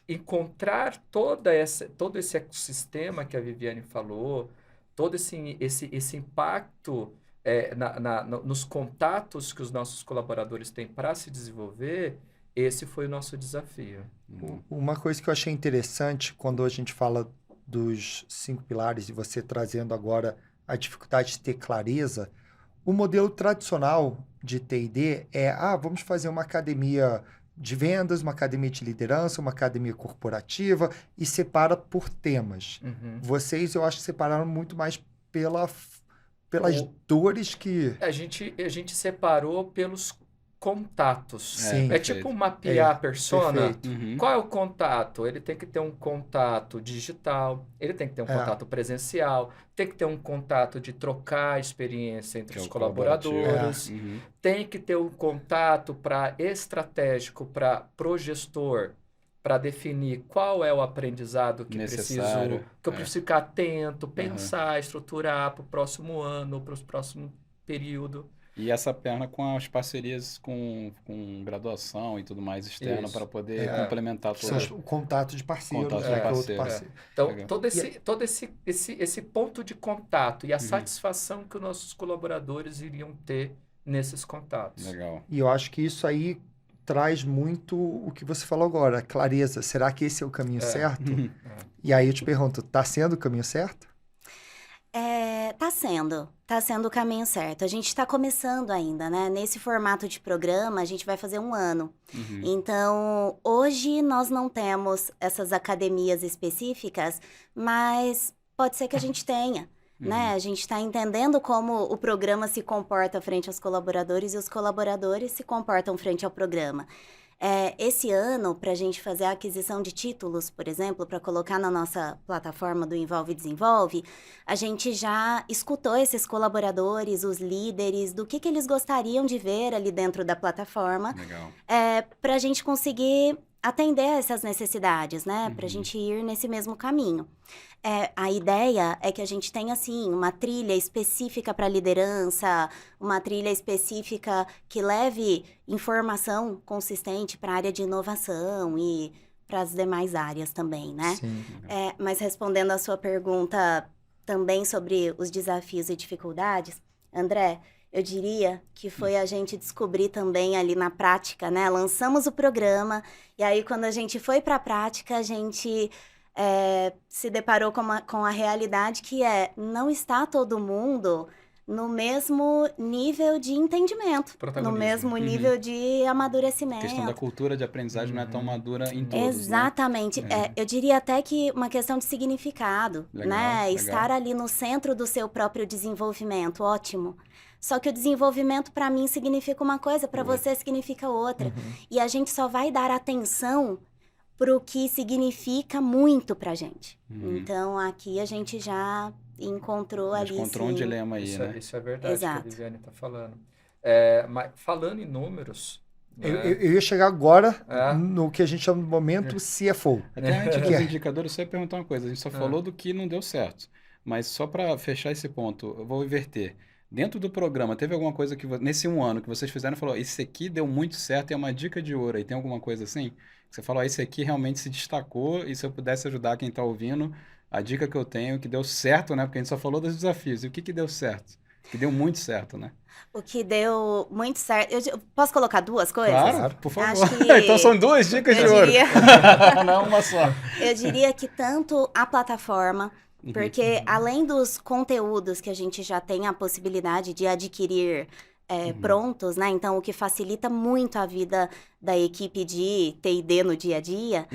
Speaker 1: encontrar todo esse ecossistema que a Viviane falou, todo esse impacto nos contatos que os nossos colaboradores têm para se desenvolver, esse foi o nosso desafio.
Speaker 3: Uma coisa que eu achei interessante quando a gente fala dos 5 pilares e você trazendo agora a dificuldade de ter clareza, o modelo tradicional de T&D vamos fazer uma academia de vendas, uma academia de liderança, uma academia corporativa e separa por temas. Vocês, eu acho que separaram muito mais pelas dores que...
Speaker 1: A gente separou pelos contatos.
Speaker 3: Sim.
Speaker 1: É tipo mapear a persona.
Speaker 3: Perfeito.
Speaker 4: Uhum.
Speaker 1: Qual é o contato? Ele tem que ter um contato digital, ele tem que ter um contato presencial, tem que ter um contato de trocar experiência entre os colaboradores,
Speaker 4: Uhum.
Speaker 1: tem que ter um contato estratégico para o gestor, para definir qual é o aprendizado que
Speaker 4: Necessário,
Speaker 1: eu preciso ficar atento, pensar, estruturar para o próximo ano, para os próximos período.
Speaker 4: E essa perna com as parcerias com graduação e tudo mais externo para poder complementar
Speaker 3: São
Speaker 4: tudo.
Speaker 3: o contato de parceiro.
Speaker 4: Contato
Speaker 3: né,
Speaker 4: de
Speaker 3: que é outro
Speaker 4: parceiro.
Speaker 1: Então,
Speaker 4: Legal.
Speaker 1: todo esse ponto de contato e a satisfação que os nossos colaboradores iriam ter nesses contatos.
Speaker 4: Legal.
Speaker 3: E eu acho que isso aí traz muito o que você falou agora, a clareza. Será que esse é o caminho certo? E aí eu te pergunto, está sendo o caminho certo?
Speaker 2: Tá sendo o caminho certo. A gente está começando ainda, né? Nesse formato de programa, a gente vai fazer 1 ano. Então, hoje nós não temos essas academias específicas, mas pode ser que a gente tenha, né? A gente está entendendo como o programa se comporta frente aos colaboradores e os colaboradores se comportam frente ao programa. Esse ano, para a gente fazer a aquisição de títulos, por exemplo, para colocar na nossa plataforma do Envolve-Desenvolve, a gente já escutou esses colaboradores, os líderes, do que eles gostariam de ver ali dentro da plataforma,
Speaker 4: Legal.
Speaker 2: para a gente conseguir atender essas necessidades, né? Para a gente ir nesse mesmo caminho. A ideia é que a gente tenha, assim, uma trilha específica para liderança, uma trilha específica que leve informação consistente para a área de inovação e para as demais áreas também, né?
Speaker 3: Sim.
Speaker 2: Mas respondendo a sua pergunta também sobre os desafios e dificuldades, André, eu diria que foi a gente descobrir também ali na prática, né? Lançamos o programa e aí quando a gente foi para a prática, a gente se deparou com a realidade que não está todo mundo no mesmo nível de entendimento, no mesmo nível de amadurecimento.
Speaker 4: A questão da cultura de aprendizagem não é tão madura em todos,
Speaker 2: Exatamente.
Speaker 4: né?
Speaker 2: Eu diria até que uma questão de significado,
Speaker 4: Legal,
Speaker 2: né?
Speaker 4: legal.
Speaker 2: Estar ali no centro do seu próprio desenvolvimento, ótimo. Só que o desenvolvimento, para mim, significa uma coisa, para você significa outra. E a gente só vai dar atenção para o que significa muito para a gente. Então, aqui a gente já encontrou ali,
Speaker 4: Encontrou um
Speaker 2: sim.
Speaker 4: dilema aí, né?
Speaker 1: Isso é verdade que a
Speaker 2: Exato.
Speaker 1: Viviane está falando. Mas falando em números...
Speaker 3: Eu ia chegar agora
Speaker 1: É.
Speaker 3: no que a gente chama no momento CFO.
Speaker 4: Até antes
Speaker 3: que
Speaker 4: dos
Speaker 3: é?
Speaker 4: indicadores, só ia perguntar uma coisa. A gente só falou do que não deu certo. Mas só para fechar esse ponto, eu vou inverter. Dentro do programa, teve alguma coisa que, nesse 1 ano que vocês fizeram, falou, esse aqui deu muito certo e é uma dica de ouro. E tem alguma coisa assim? Você falou, esse aqui realmente se destacou e se eu pudesse ajudar quem está ouvindo, a dica que eu tenho, que deu certo, né? Porque a gente só falou dos desafios. E o que deu certo? Que deu muito certo, né?
Speaker 2: O que deu muito certo... Eu posso colocar duas coisas?
Speaker 4: Claro, por favor.
Speaker 2: Acho que
Speaker 4: Então são 2 dicas de
Speaker 2: eu
Speaker 4: ouro.
Speaker 2: diria-
Speaker 4: Não uma só.
Speaker 2: Eu diria que tanto a plataforma, porque além dos conteúdos que a gente já tem a possibilidade de adquirir prontos, né? Então, o que facilita muito a vida da equipe de T&D no dia a dia,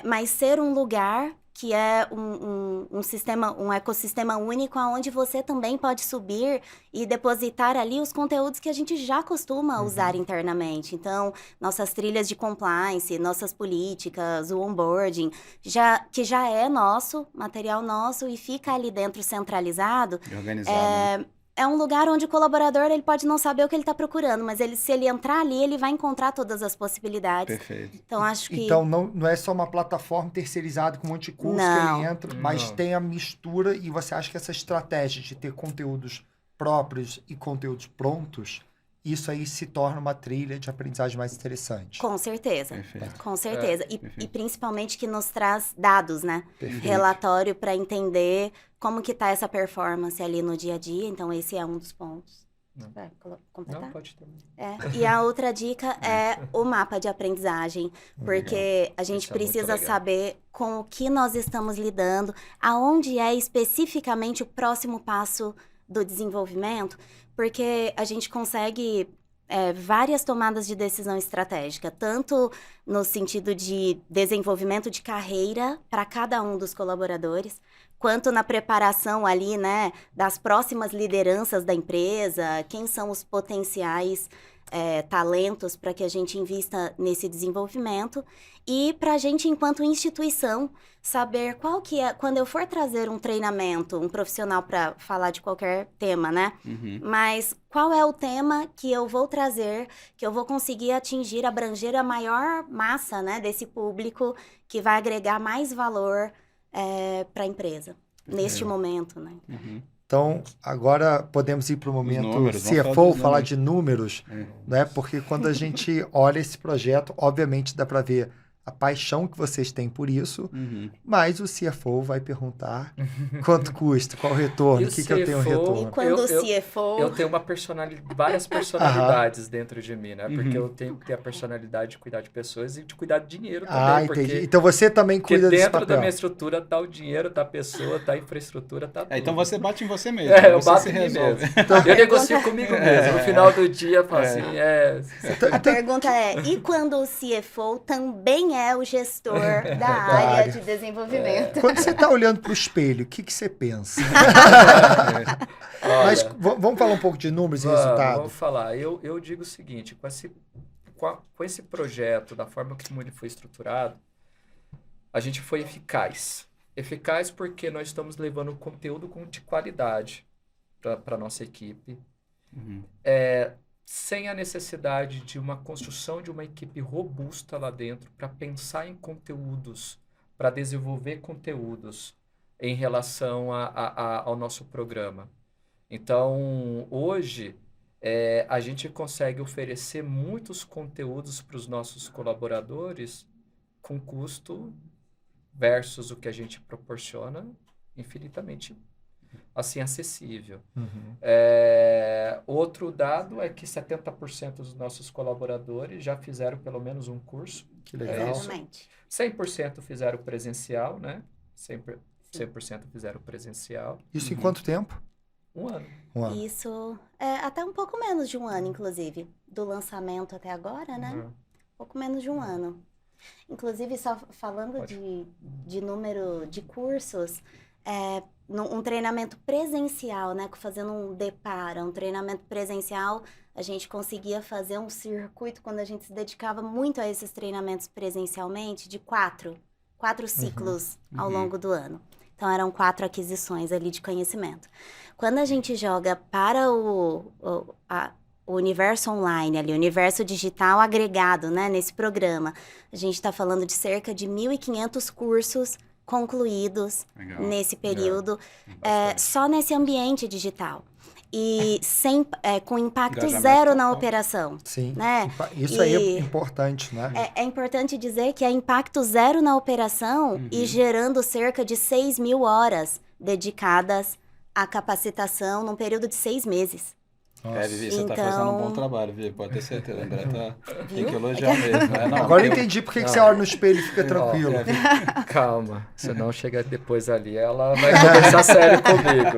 Speaker 2: mas ser um lugar que é um sistema, um ecossistema único, onde você também pode subir e depositar ali os conteúdos que a gente já costuma usar internamente. Então, nossas trilhas de compliance, nossas políticas, o onboarding, que já é nosso, material nosso, e fica ali dentro centralizado.
Speaker 4: E organizado. Né?
Speaker 2: É um lugar onde o colaborador ele pode não saber o que ele está procurando, mas se ele entrar ali, ele vai encontrar todas as possibilidades.
Speaker 4: Perfeito.
Speaker 2: Então, acho que...
Speaker 3: Então, não é só uma plataforma terceirizada com um monte de curso que
Speaker 2: Não.
Speaker 3: ele entra, mas
Speaker 1: Não.
Speaker 3: tem a mistura, e você acha que essa estratégia de ter conteúdos próprios e conteúdos prontos, isso aí se torna uma trilha de aprendizagem mais interessante.
Speaker 2: Com certeza.
Speaker 4: Perfeito.
Speaker 2: Com certeza. E
Speaker 4: perfeito.
Speaker 2: principalmente que nos traz dados, né?
Speaker 3: Perfeito.
Speaker 2: Relatório para entender como que tá essa performance ali no dia a dia. Então, esse é um dos pontos.
Speaker 1: Não.
Speaker 2: Vai completar?
Speaker 1: Não, pode também.
Speaker 2: E a outra dica é o mapa de aprendizagem, porque a gente
Speaker 1: Isso é muito
Speaker 2: precisa
Speaker 1: legal.
Speaker 2: saber com o que nós estamos lidando, aonde é especificamente o próximo passo do desenvolvimento, porque a gente consegue várias tomadas de decisão estratégica, tanto no sentido de desenvolvimento de carreira para cada um dos colaboradores, quanto na preparação ali, né, das próximas lideranças da empresa, quem são os potenciais talentos para que a gente invista nesse desenvolvimento, e para a gente, enquanto instituição, saber qual que é, quando eu for trazer um treinamento, um profissional para falar de qualquer tema, né? Mas qual é o tema que eu vou trazer, que eu vou conseguir atingir, abranger a maior massa, né, desse público, que vai agregar mais valor para a empresa, neste momento, né?
Speaker 3: Então, agora podemos ir para o momento
Speaker 4: números, vamos falar
Speaker 3: CFO,
Speaker 4: dos
Speaker 3: falar
Speaker 4: números.
Speaker 3: de números, né? Porque quando a gente olha esse projeto, obviamente dá para ver a paixão que vocês têm por isso, mas o CFO vai perguntar quanto custa, qual o retorno,
Speaker 1: E
Speaker 3: o
Speaker 1: o
Speaker 3: que eu tenho
Speaker 1: CFO?
Speaker 2: E
Speaker 3: retorno.
Speaker 2: quando o CFO...
Speaker 1: Eu tenho várias personalidades dentro de mim, né? Porque eu tenho que ter a personalidade de cuidar de pessoas e de cuidar de dinheiro também.
Speaker 3: Entendi. Então você também
Speaker 1: Porque
Speaker 3: cuida desse
Speaker 1: dentro da
Speaker 3: papel.
Speaker 1: minha estrutura tá o dinheiro, tá a pessoa, tá a infraestrutura, tá tudo.
Speaker 4: Então você bate em você mesmo.
Speaker 1: eu
Speaker 4: você
Speaker 1: bato
Speaker 4: se
Speaker 1: em mim
Speaker 4: resolve.
Speaker 1: mesmo. Eu negocio comigo mesmo. No final do dia, eu falo assim,
Speaker 2: A pergunta é, e quando o CFO também é o gestor da área de desenvolvimento?
Speaker 3: Quando você está olhando para o espelho, o que você pensa?
Speaker 1: olha,
Speaker 3: Mas vamos falar um pouco de números e resultados?
Speaker 1: Vamos falar. Eu digo o seguinte, com esse projeto, da forma como ele foi estruturado, a gente foi eficaz. Eficaz porque nós estamos levando conteúdo de qualidade para a nossa equipe. sem a necessidade de uma construção de uma equipe robusta lá dentro para pensar em conteúdos, para desenvolver conteúdos em relação ao nosso programa. Então, hoje, a gente consegue oferecer muitos conteúdos para os nossos colaboradores com custo versus o que a gente proporciona infinitamente assim acessível. Outro dado é que 70% dos nossos colaboradores já fizeram pelo menos um curso.
Speaker 3: Que legal.
Speaker 2: Exatamente.
Speaker 1: 100% fizeram presencial, né? 100% fizeram presencial.
Speaker 3: Isso em quanto tempo?
Speaker 1: Um ano.
Speaker 3: Um ano.
Speaker 2: Isso é até um pouco menos de um ano, inclusive. Do lançamento até agora, né?
Speaker 1: Uhum.
Speaker 2: Pouco menos de um ano. Inclusive, só falando de número de cursos, um treinamento presencial, né? Fazendo um deparo, um treinamento presencial, a gente conseguia fazer um circuito quando a gente se dedicava muito a esses treinamentos presencialmente, de quatro ciclos ao longo do ano. Então, eram 4 aquisições ali de conhecimento. Quando a gente joga para o universo online, ali, o universo digital agregado, né, nesse programa, a gente está falando de cerca de 1.500 cursos concluídos nesse período, só nesse ambiente digital. E com impacto zero na operação.
Speaker 3: Sim,
Speaker 2: né?
Speaker 3: Isso aí é importante, né?
Speaker 2: É importante dizer que é impacto zero na operação e gerando cerca de 6.000 horas dedicadas à capacitação num período de 6 meses.
Speaker 4: Vivi, você tá fazendo um bom trabalho, Vivi, pode ter certeza. André tem que elogiar mesmo.
Speaker 3: Agora eu entendi por que você olha no espelho e fica tranquilo.
Speaker 1: Calma, senão chega depois ali, ela vai conversar sério comigo.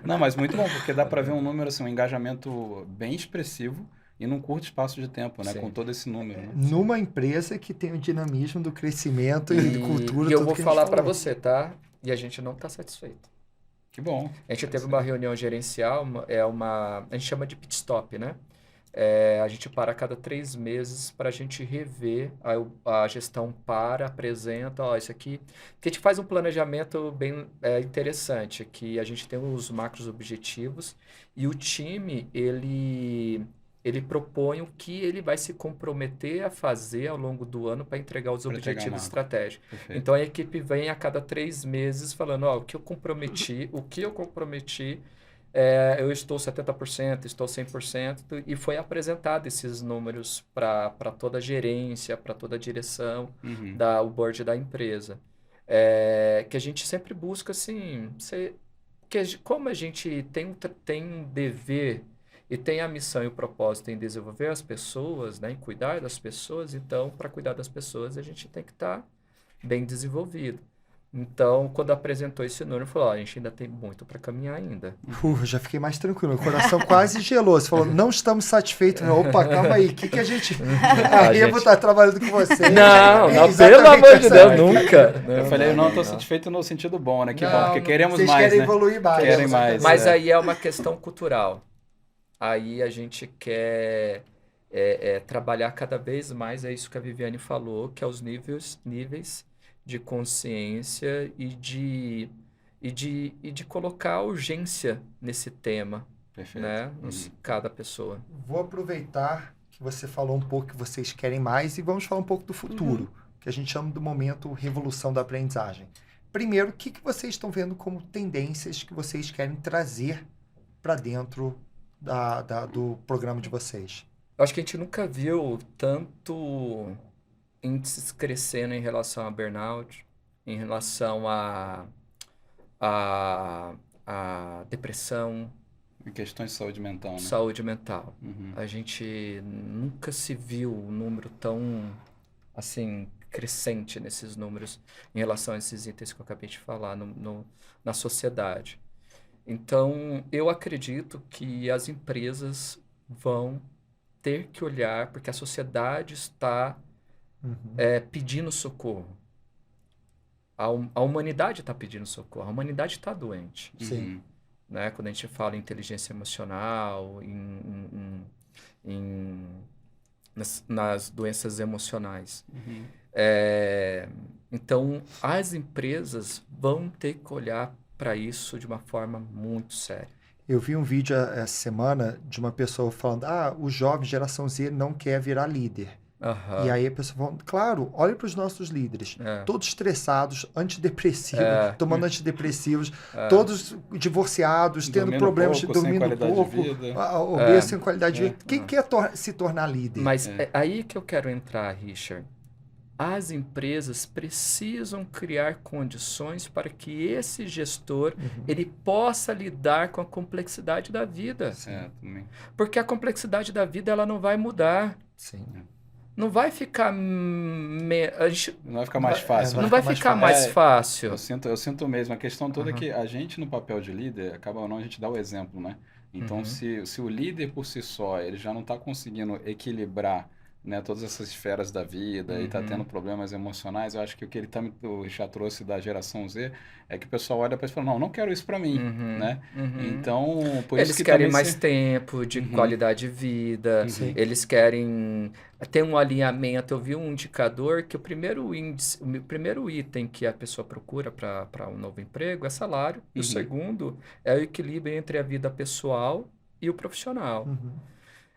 Speaker 4: Não, mas muito bom, porque dá para ver um número, assim, um engajamento bem expressivo e num curto espaço de tempo, né?
Speaker 1: Sim.
Speaker 4: Com todo esse número. Né?
Speaker 3: Numa empresa que tem o dinamismo do crescimento e de cultura.
Speaker 1: E eu vou falar para você, tá? E a gente não está satisfeito.
Speaker 4: Que bom.
Speaker 1: A gente teve uma reunião gerencial, a gente chama de pit stop, né? A gente para a cada 3 meses para a gente rever, a gestão apresenta, isso aqui. Que a gente faz um planejamento bem interessante, que a gente tem os macros objetivos e o time, ele propõe o que ele vai se comprometer a fazer ao longo do ano para entregar os objetivos estratégicos.
Speaker 4: Perfeito.
Speaker 1: Então, a equipe vem a cada 3 meses falando, o que eu comprometi, eu estou 70%, estou 100%, e foi apresentado esses números para toda a gerência, para toda a direção, o board da empresa. Que a gente sempre busca, assim, como a gente tem um dever e tem a missão e o propósito em desenvolver as pessoas, né, em cuidar das pessoas, então, para cuidar das pessoas, a gente tem que estar bem desenvolvido. Então, quando apresentou esse número, falou, a gente ainda tem muito para caminhar ainda.
Speaker 3: Já fiquei mais tranquilo, meu coração quase gelou. Você falou, não estamos satisfeitos. Opa, calma aí, o que a gente... eu vou estar trabalhando com você.
Speaker 1: Não, pelo amor de Deus, nunca.
Speaker 4: Eu falei, eu não estou satisfeito no sentido bom, né? Que bom, porque queremos
Speaker 3: vocês
Speaker 4: mais,
Speaker 3: querem
Speaker 4: né?
Speaker 3: evoluir mais.
Speaker 4: Querem mais.
Speaker 1: Mas aí é uma questão cultural. Aí a gente quer trabalhar cada vez mais, é isso que a Viviane falou, que é os níveis de consciência e de colocar urgência nesse tema.
Speaker 4: Perfeito.
Speaker 1: Né? Cada pessoa.
Speaker 3: Vou aproveitar que você falou um pouco que vocês querem mais e vamos falar um pouco do futuro, que a gente chama do momento revolução da aprendizagem. Primeiro, o que vocês estão vendo como tendências que vocês querem trazer para dentro do programa de vocês?
Speaker 1: Eu acho que a gente nunca viu tanto índices crescendo em relação a burnout, em relação a depressão.
Speaker 4: Em questões de saúde mental, né?
Speaker 1: Saúde mental. A gente nunca se viu um número tão, assim, crescente nesses números em relação a esses itens que eu acabei de falar na sociedade. Então, eu acredito que as empresas vão ter que olhar, porque a sociedade está pedindo socorro. A humanidade está pedindo socorro. A humanidade está doente.
Speaker 3: Sim.
Speaker 1: Né? Quando a gente fala em inteligência emocional, nas doenças emocionais. Então, as empresas vão ter que olhar para isso de uma forma muito séria.
Speaker 3: Eu vi um vídeo essa semana de uma pessoa falando, o jovem geração Z não quer virar líder.
Speaker 1: Aham.
Speaker 3: E aí a pessoa falando, claro, olha para os nossos líderes, todos estressados, antidepressivos, tomando antidepressivos, todos divorciados, tendo
Speaker 4: Dormindo
Speaker 3: problemas,
Speaker 4: pouco, sem
Speaker 3: dormindo
Speaker 4: qualidade de
Speaker 3: pouco,
Speaker 4: vida.
Speaker 3: obeso sem qualidade de vida. Quem quer se tornar líder?
Speaker 1: Mas é aí que eu quero entrar, Richard. As empresas precisam criar condições para que esse gestor ele possa lidar com a complexidade da vida.
Speaker 4: Também.
Speaker 1: Porque a complexidade da vida ela não vai mudar.
Speaker 3: Sim.
Speaker 1: Não vai ficar...
Speaker 4: Não vai ficar mais fácil.
Speaker 1: Não vai ficar mais fácil.
Speaker 4: Eu sinto mesmo. A questão toda é que a gente, no papel de líder, acaba ou não, a gente dá o exemplo, né? Então, se o líder por si só, ele já não está conseguindo equilibrar, né, todas essas esferas da vida e está tendo problemas emocionais, eu acho que o que o Richard trouxe da geração Z é que o pessoal olha para isso e fala, não quero isso para mim, né? Então, por
Speaker 1: eles
Speaker 4: isso que
Speaker 1: querem
Speaker 4: também
Speaker 1: mais tempo de qualidade de vida, eles querem ter um alinhamento. Eu vi um indicador que o primeiro item que a pessoa procura para um novo emprego é salário, e o segundo é o equilíbrio entre a vida pessoal e o profissional.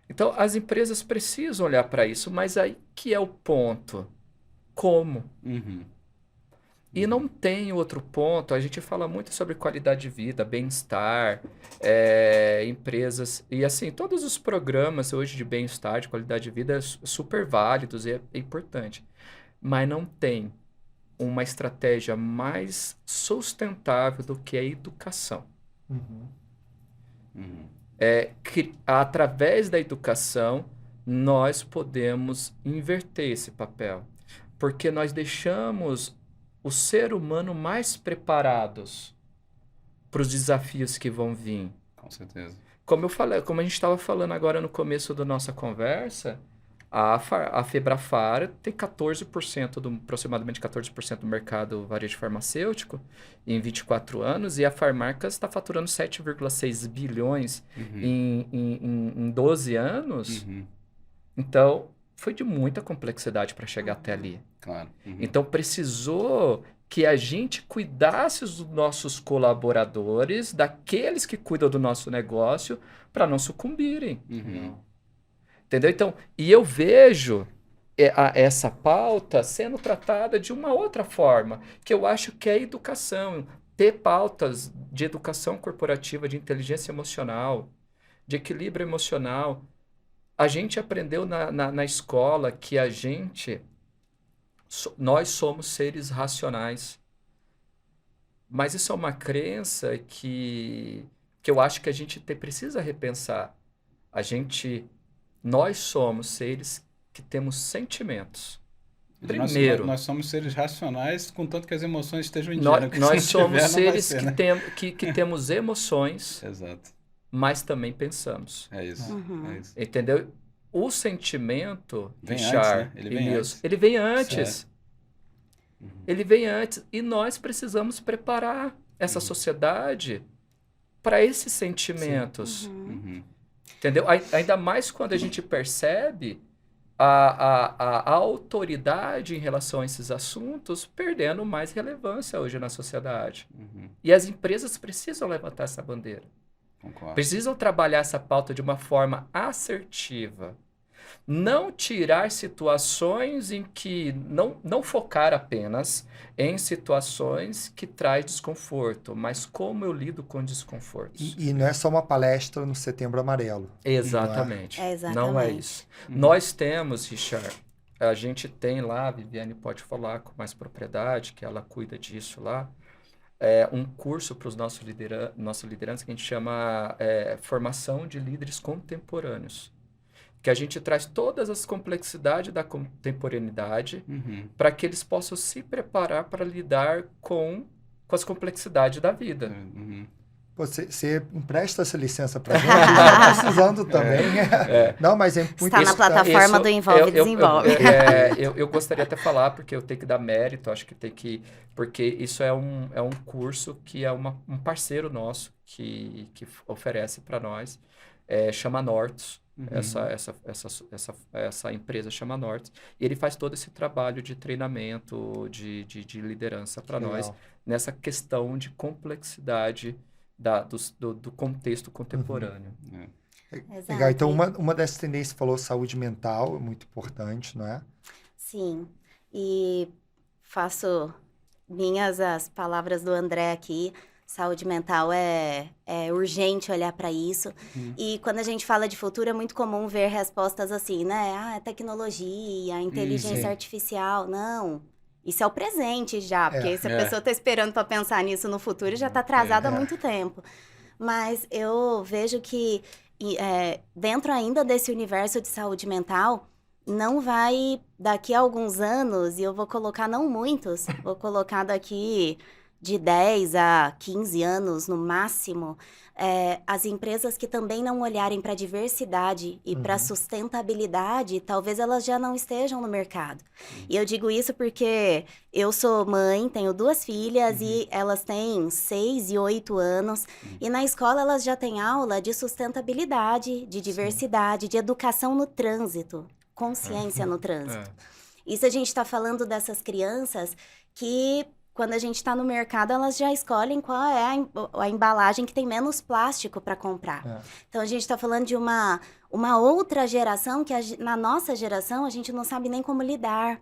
Speaker 1: Então, as empresas precisam olhar para isso, mas aí que é o ponto. Como? E não tem outro ponto. A gente fala muito sobre qualidade de vida, bem-estar, empresas... E assim, todos os programas hoje de bem-estar, de qualidade de vida, super válidos e é importante. Mas não tem uma estratégia mais sustentável do que a educação. Que através da educação nós podemos inverter esse papel, porque nós deixamos o ser humano mais preparados para os desafios que vão vir.
Speaker 4: Com certeza.
Speaker 1: Como a gente estava falando agora no começo da nossa conversa, a Febrafar tem aproximadamente 14% do mercado varejo farmacêutico em 24 anos, e a Farmarcas está faturando 7,6 bilhões em 12 anos. Então, foi de muita complexidade para chegar até ali.
Speaker 4: Claro.
Speaker 1: Então, precisou que a gente cuidasse dos nossos colaboradores, daqueles que cuidam do nosso negócio, para não sucumbirem. Entendeu? Então, e eu vejo essa pauta sendo tratada de uma outra forma, que eu acho que é a educação. Ter pautas de educação corporativa, de inteligência emocional, de equilíbrio emocional. A gente aprendeu na escola que nós somos seres racionais. Mas isso é uma crença que eu acho que a gente precisa repensar. Nós somos seres que temos sentimentos. Primeiro,
Speaker 4: nós somos seres racionais, contanto que as emoções estejam em dia.
Speaker 1: Nós somos seres que temos emoções,
Speaker 4: Exato.
Speaker 1: mas também pensamos.
Speaker 4: É isso.
Speaker 1: Entendeu? O sentimento,
Speaker 4: vem
Speaker 1: Richard,
Speaker 4: antes, né?
Speaker 1: ele vem antes. Ele vem antes. E nós precisamos preparar essa sociedade para esses sentimentos. Entendeu? Ainda mais quando a gente percebe a autoridade em relação a esses assuntos perdendo mais relevância hoje na sociedade. E as empresas precisam levantar essa bandeira.
Speaker 4: Concordo.
Speaker 1: Precisam trabalhar essa pauta de uma forma assertiva. Não tirar situações em que... Não focar apenas em situações que traz desconforto, mas como eu lido com desconfortos.
Speaker 3: E não é só uma palestra no Setembro Amarelo.
Speaker 1: Exatamente. Não é isso. Nós temos, Richard, a gente tem lá, a Viviane pode falar com mais propriedade, que ela cuida disso lá, um curso para os nossos lideranças que a gente chama Formação de Líderes Contemporâneos. Que a gente traz todas as complexidades da contemporaneidade para que eles possam se preparar para lidar com as complexidades da vida.
Speaker 3: Você empresta essa licença para a gente? Está precisando também. Não, mas é muito
Speaker 2: Está na plataforma do Envolve Desenvolve.
Speaker 1: Eu gostaria até falar, porque eu tenho que dar mérito, acho que tem que... Porque isso é um curso que é um parceiro nosso que oferece para nós, chama Nortus. Essa empresa chama Nortus, e ele faz todo esse trabalho de treinamento, de liderança para nós, nessa questão de complexidade do contexto contemporâneo.
Speaker 2: Exato.
Speaker 3: Legal. Então, uma dessas tendências que falou saúde mental, é muito importante, não é?
Speaker 2: Sim, e faço minhas as palavras do André aqui. Saúde mental é urgente olhar para isso. E quando a gente fala de futuro, é muito comum ver respostas assim, né? Ah, tecnologia, inteligência
Speaker 3: Sim.
Speaker 2: artificial. Não, isso é o presente já, porque se a pessoa está esperando para pensar nisso no futuro, já está atrasada há muito tempo. Mas eu vejo que dentro ainda desse universo de saúde mental, não vai, daqui a alguns anos, e eu vou colocar não muitos, vou colocar daqui de 10 a 15 anos no máximo, as empresas que também não olharem para a diversidade e para a sustentabilidade, talvez elas já não estejam no mercado. E eu digo isso porque eu sou mãe, tenho 2 filhas e elas têm 6 e 8 anos. E na escola elas já têm aula de sustentabilidade, de diversidade, de educação no trânsito, consciência no trânsito. Isso a gente está falando dessas crianças que, quando a gente está no mercado, elas já escolhem qual é a embalagem que tem menos plástico para comprar. Então, a gente está falando de uma outra geração que, na nossa geração, a gente não sabe nem como lidar.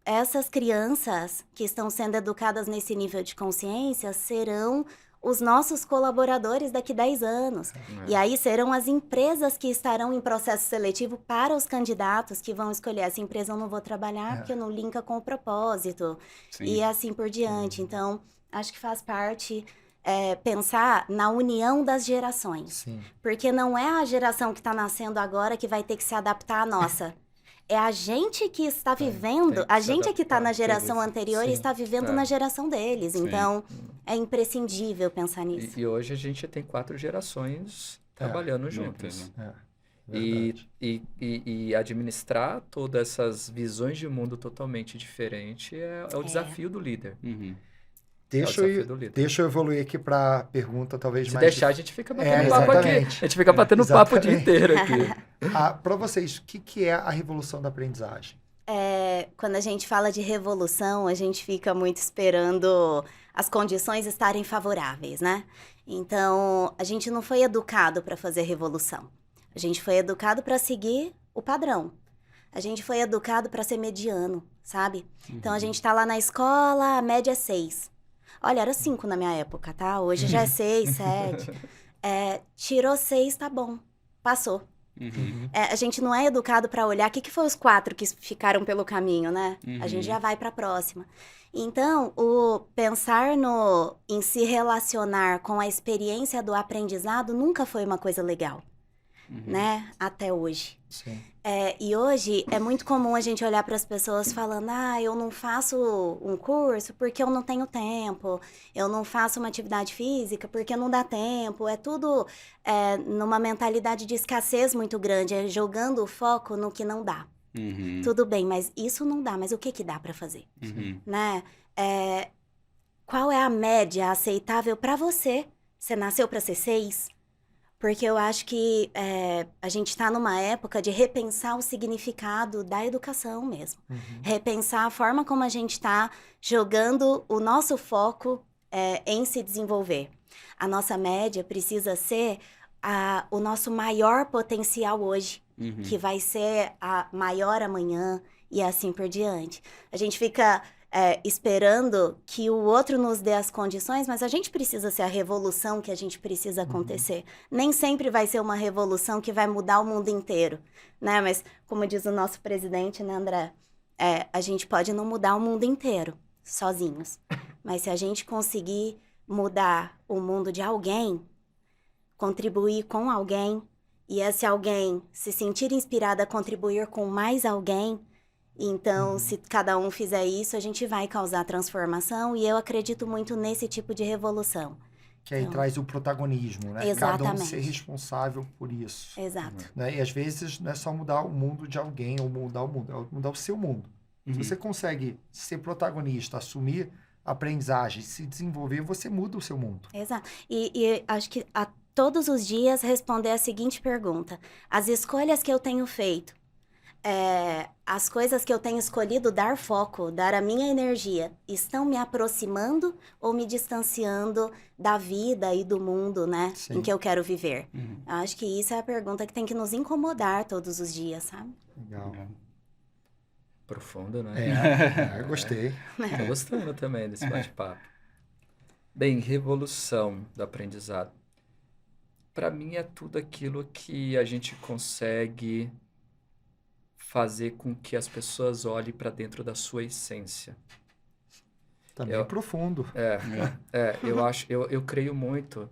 Speaker 2: Essas crianças que estão sendo educadas nesse nível de consciência serão os nossos colaboradores daqui 10 anos. E aí serão as empresas que estarão em processo seletivo para os candidatos que vão escolher. Essa empresa eu não vou trabalhar porque não linka com o propósito. E assim por diante. Então, acho que faz parte pensar na união das gerações. Porque não é a geração que está nascendo agora que vai ter que se adaptar à nossa. É a gente que está vivendo, a gente que está na geração anterior e está vivendo na geração deles. Então, é imprescindível pensar nisso.
Speaker 1: E hoje a gente tem 4 gerações trabalhando juntas. E administrar todas essas visões de mundo totalmente diferentes é o desafio do líder.
Speaker 3: Deixa eu evoluir aqui para a pergunta talvez
Speaker 1: Se
Speaker 3: mais...
Speaker 1: deixar, a gente fica batendo papo aqui. A gente fica batendo papo o dia inteiro aqui.
Speaker 3: Para vocês, o que é a revolução da aprendizagem?
Speaker 2: Quando a gente fala de revolução, a gente fica muito esperando as condições estarem favoráveis, né? Então, a gente não foi educado para fazer revolução. A gente foi educado para seguir o padrão. A gente foi educado para ser mediano, sabe? Então, a gente tá lá na escola, a média é 6. Olha, era 5 na minha época, tá? Hoje já é 6, 7. Tirou 6, tá bom. Passou. A gente não é educado para olhar o que foi os 4 que ficaram pelo caminho, né? A gente já vai para a próxima. Então, o pensar em se relacionar com a experiência do aprendizado nunca foi uma coisa legal, né? Até hoje.
Speaker 3: Sim.
Speaker 2: E hoje é muito comum a gente olhar para as pessoas falando: eu não faço um curso porque eu não tenho tempo, eu não faço uma atividade física porque não dá tempo. É tudo numa mentalidade de escassez muito grande, jogando o foco no que não dá. Tudo bem, mas isso não dá, mas o que dá para fazer? Né? Qual é a média aceitável para você? Você nasceu para ser 6? Porque eu acho que a gente está numa época de repensar o significado da educação mesmo. Repensar a forma como a gente está jogando o nosso foco em se desenvolver. A nossa média precisa ser o nosso maior potencial hoje, que vai ser a maior amanhã e assim por diante. A gente fica esperando que o outro nos dê as condições, mas a gente precisa ser a revolução que a gente precisa acontecer. Nem sempre vai ser uma revolução que vai mudar o mundo inteiro, né? Mas, como diz o nosso presidente, né, André? A gente pode não mudar o mundo inteiro, sozinhos. Mas se a gente conseguir mudar o mundo de alguém, contribuir com alguém, e esse alguém se sentir inspirado a contribuir com mais alguém, então, se cada um fizer isso, a gente vai causar transformação, e eu acredito muito nesse tipo de revolução.
Speaker 3: Que aí traz o protagonismo, né?
Speaker 2: Exatamente.
Speaker 3: Cada um ser responsável por isso.
Speaker 2: Exato.
Speaker 3: Né? E às vezes não é só mudar o mundo de alguém ou mudar o mundo, é mudar o seu mundo. Se você consegue ser protagonista, assumir a aprendizagem, se desenvolver, você muda o seu mundo.
Speaker 2: Exato. E acho que todos os dias responder a seguinte pergunta: as escolhas que eu tenho feito, as coisas que eu tenho escolhido dar foco, dar a minha energia, estão me aproximando ou me distanciando da vida e do mundo, né?
Speaker 3: Sim.
Speaker 2: Em que eu quero viver? Eu acho que isso é a pergunta que tem que nos incomodar todos os dias, sabe?
Speaker 3: Legal.
Speaker 1: Profundo, né?
Speaker 3: Eu gostei.
Speaker 1: Tô gostando também desse bate-papo. Bem, revolução do aprendizado. Para mim é tudo aquilo que a gente consegue fazer com que as pessoas olhem para dentro da sua essência.
Speaker 3: Também é profundo.
Speaker 1: Eu creio muito.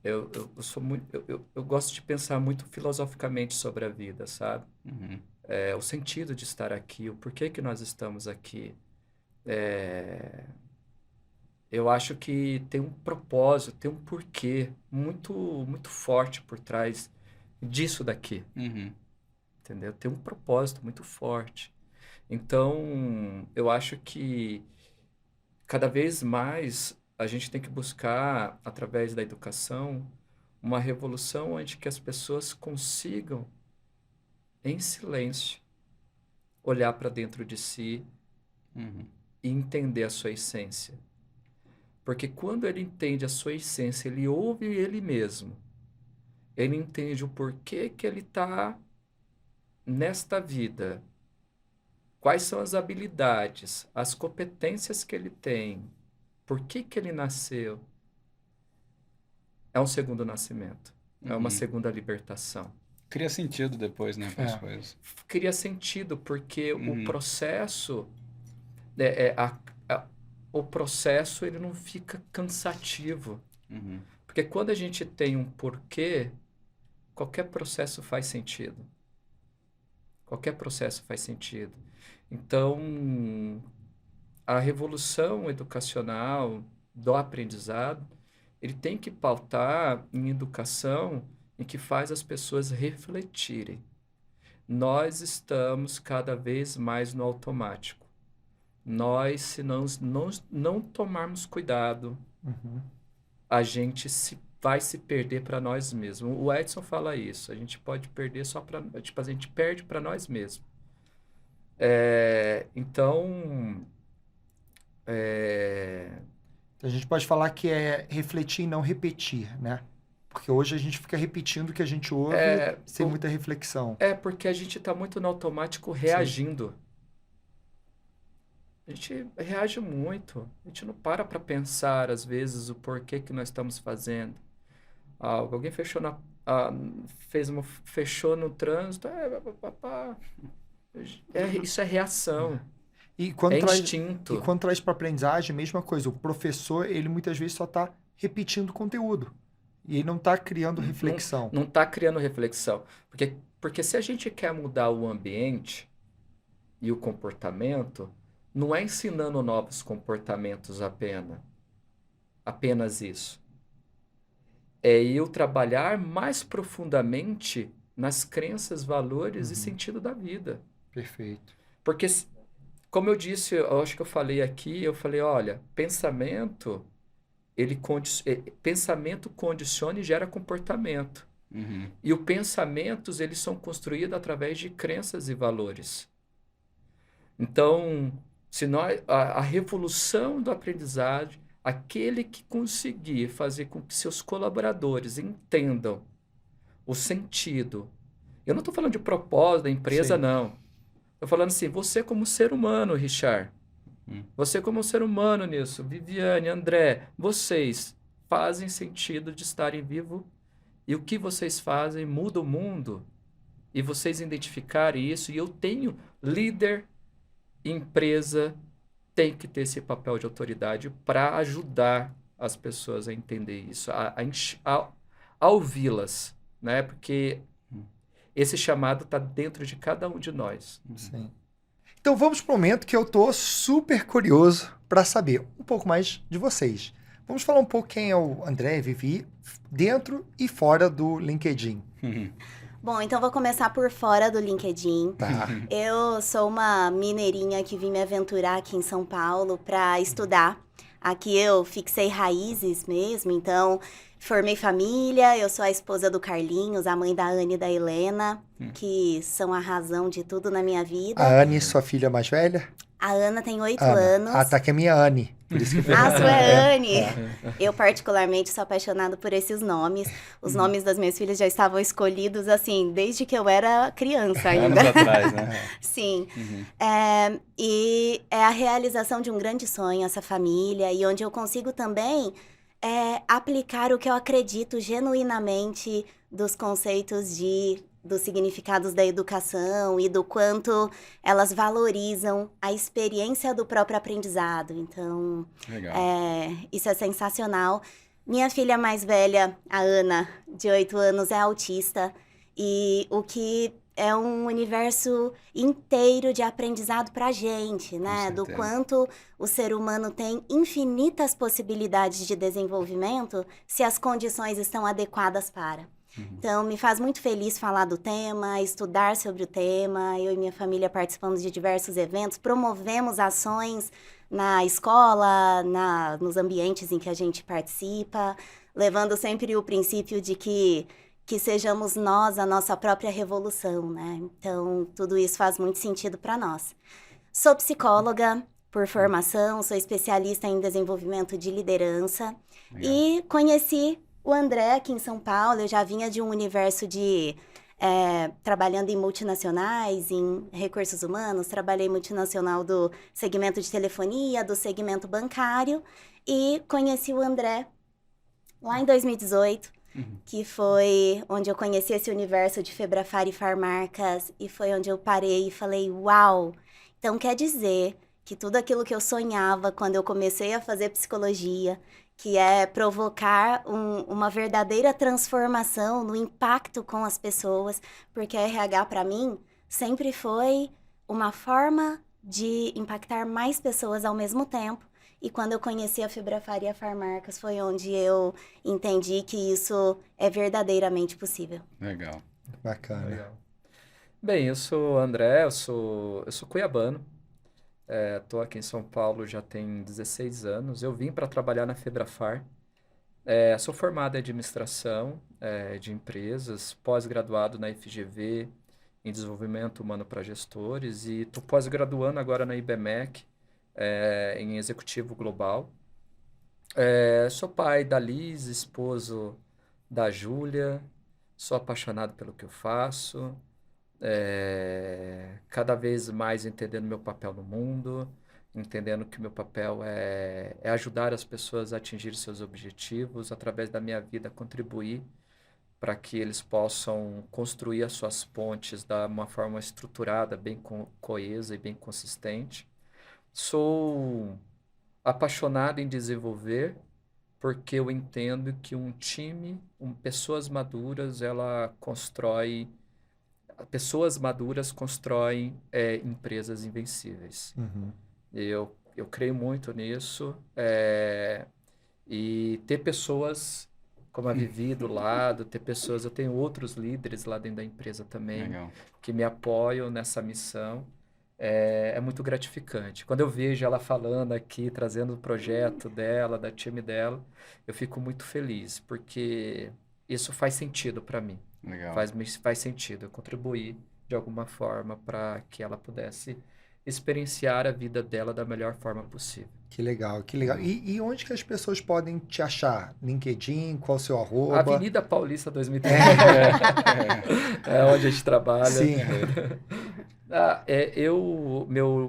Speaker 1: Eu sou muito. Eu gosto de pensar muito filosoficamente sobre a vida, sabe? O sentido de estar aqui, o porquê que nós estamos aqui. Eu acho que tem um propósito, tem um porquê muito, muito forte por trás disso daqui. Entendeu? Tem um propósito muito forte. Então, eu acho que cada vez mais a gente tem que buscar, através da educação, uma revolução onde que as pessoas consigam, em silêncio, olhar para dentro de si e entender a sua essência. Porque quando ele entende a sua essência, ele ouve ele mesmo. Ele entende o porquê que ele está nesta vida. Quais são as habilidades, as competências que ele tem. Por que que ele nasceu? É um segundo nascimento. É uma segunda libertação.
Speaker 4: Cria sentido depois, né, para as coisas.
Speaker 1: Cria sentido, porque o processo... o processo ele não fica cansativo. Porque quando a gente tem um porquê, qualquer processo faz sentido. Qualquer processo faz sentido. Então, a revolução educacional do aprendizado, ele tem que pautar em educação em que faz as pessoas refletirem. Nós estamos cada vez mais no automático. Nós, se não tomarmos cuidado, a gente vai se perder para nós mesmos. O Edson fala isso. A gente pode perder só para... Tipo, a gente perde para nós mesmos. Então...
Speaker 3: A gente pode falar que é refletir e não repetir, né? Porque hoje a gente fica repetindo o que a gente ouve sem muita reflexão.
Speaker 1: Porque a gente está muito no automático reagindo. A gente reage muito. A gente não para pensar, às vezes, o porquê que nós estamos fazendo algo. Alguém fechou no trânsito. Isso é reação.
Speaker 3: E quando
Speaker 1: instinto.
Speaker 3: E quando traz para aprendizagem, mesma coisa. O professor, ele muitas vezes só está repetindo o conteúdo. E ele não está criando reflexão.
Speaker 1: Não está criando reflexão. Porque se a gente quer mudar o ambiente e o comportamento, não é ensinando novos comportamentos apenas isso. É eu trabalhar mais profundamente nas crenças, valores e sentido da vida.
Speaker 3: Perfeito.
Speaker 1: Porque, como eu disse, eu acho que eu falei aqui, olha, pensamento condiciona e gera comportamento. E os pensamentos, eles são construídos através de crenças e valores. Então, a revolução do aprendizado, aquele que conseguir fazer com que seus colaboradores entendam o sentido. Eu não estou falando de propósito da empresa, não. Estou falando assim, você como ser humano, Richard. Você como ser humano nisso. Viviane, André, vocês fazem sentido de estarem vivos. E o que vocês fazem muda o mundo. E vocês identificarem isso. E eu tenho líder, empresa, tem que ter esse papel de autoridade para ajudar as pessoas a entender isso, a ouvi-las, né? Porque esse chamado está dentro de cada um de nós.
Speaker 3: Sim. Então vamos para o momento que eu estou super curioso para saber um pouco mais de vocês. Vamos falar um pouco quem é o André e Vivi dentro e fora do LinkedIn.
Speaker 2: Bom, então vou começar por fora do LinkedIn.
Speaker 3: Tá.
Speaker 2: Eu sou uma mineirinha que vim me aventurar aqui em São Paulo para estudar Aqui eu fixei raízes mesmo, então formei família, eu sou a esposa do Carlinhos, a mãe da Anne e da Helena, que são a razão de tudo na minha vida.
Speaker 3: A Anne, sua filha mais velha?
Speaker 2: A Ana tem 8
Speaker 3: Ana.
Speaker 2: anos.
Speaker 3: Ah, tá, que é minha Anne. Por isso que eu
Speaker 2: A sua é Anne.
Speaker 3: É.
Speaker 2: Eu, particularmente, sou apaixonada por esses nomes. Os nomes das minhas filhas já estavam escolhidos, assim, desde que eu era criança
Speaker 4: Anos
Speaker 2: ainda.
Speaker 4: atrás, né?
Speaker 2: Sim.
Speaker 4: Uhum.
Speaker 2: E é a realização de um grande sonho, essa família, e onde eu consigo também aplicar o que eu acredito genuinamente dos conceitos dos significados da educação e do quanto elas valorizam a experiência do próprio aprendizado. Então,
Speaker 4: Legal.
Speaker 2: isso é sensacional. Minha filha mais velha, a Ana, de 8 anos, é autista. E o que é um universo inteiro de aprendizado pra gente, né? Do
Speaker 4: certeza.
Speaker 2: quanto o ser humano tem infinitas possibilidades de desenvolvimento se as condições estão adequadas para. Então, me faz muito feliz falar do tema, estudar sobre o tema. Eu e minha família participamos de diversos eventos, promovemos ações na escola, nos ambientes em que a gente participa, levando sempre o princípio de que sejamos nós a nossa própria revolução, né? Então, tudo isso faz muito sentido para nós. Sou psicóloga por formação, sou especialista em desenvolvimento de liderança.
Speaker 4: Legal.
Speaker 2: E conheci o André aqui em São Paulo. Eu já vinha de um universo trabalhando em multinacionais, em recursos humanos, trabalhei multinacional do segmento de telefonia, do segmento bancário, e conheci o André lá em 2018, que foi onde eu conheci esse universo de Febrafar e Farmarcas, e foi onde eu parei e falei, uau, então quer dizer que tudo aquilo que eu sonhava quando eu comecei a fazer psicologia, que é provocar uma verdadeira transformação no impacto com as pessoas, porque a RH, para mim, sempre foi uma forma de impactar mais pessoas ao mesmo tempo. E quando eu conheci a Febrafar e a Farmarcas, foi onde eu entendi que isso é verdadeiramente possível.
Speaker 4: Legal.
Speaker 3: Bacana.
Speaker 1: Legal. Bem, eu sou o André, eu sou cuiabano. Estou aqui em São Paulo já tem 16 anos. Eu vim para trabalhar na Febrafar. Sou formado em administração de empresas, pós-graduado na FGV em desenvolvimento humano para gestores e estou pós-graduando agora na IBMEC em executivo global. Sou pai da Liz, esposo da Júlia, sou apaixonado pelo que eu faço. Cada vez mais entendendo meu papel no mundo, entendendo que meu papel é ajudar as pessoas a atingir seus objetivos, através da minha vida contribuir para que eles possam construir as suas pontes de uma forma estruturada, bem coesa e bem consistente. Sou apaixonado em desenvolver, porque eu entendo que um time, pessoas maduras, pessoas maduras constroem empresas invencíveis.
Speaker 3: Uhum.
Speaker 1: Eu creio muito nisso. E ter pessoas como a Vivi do lado, eu tenho outros líderes lá dentro da empresa também,
Speaker 4: Legal.
Speaker 1: que me apoiam nessa missão. É muito gratificante. Quando eu vejo ela falando aqui, trazendo o projeto dela, da time dela, eu fico muito feliz, porque isso faz sentido para mim.
Speaker 4: Legal.
Speaker 1: Faz sentido eu contribuir de alguma forma para que ela pudesse experienciar a vida dela da melhor forma possível.
Speaker 3: Que legal, que legal. E onde que as pessoas podem te achar? LinkedIn, qual o seu arroba?
Speaker 1: Avenida Paulista 2030 é onde a gente trabalha.
Speaker 3: Sim.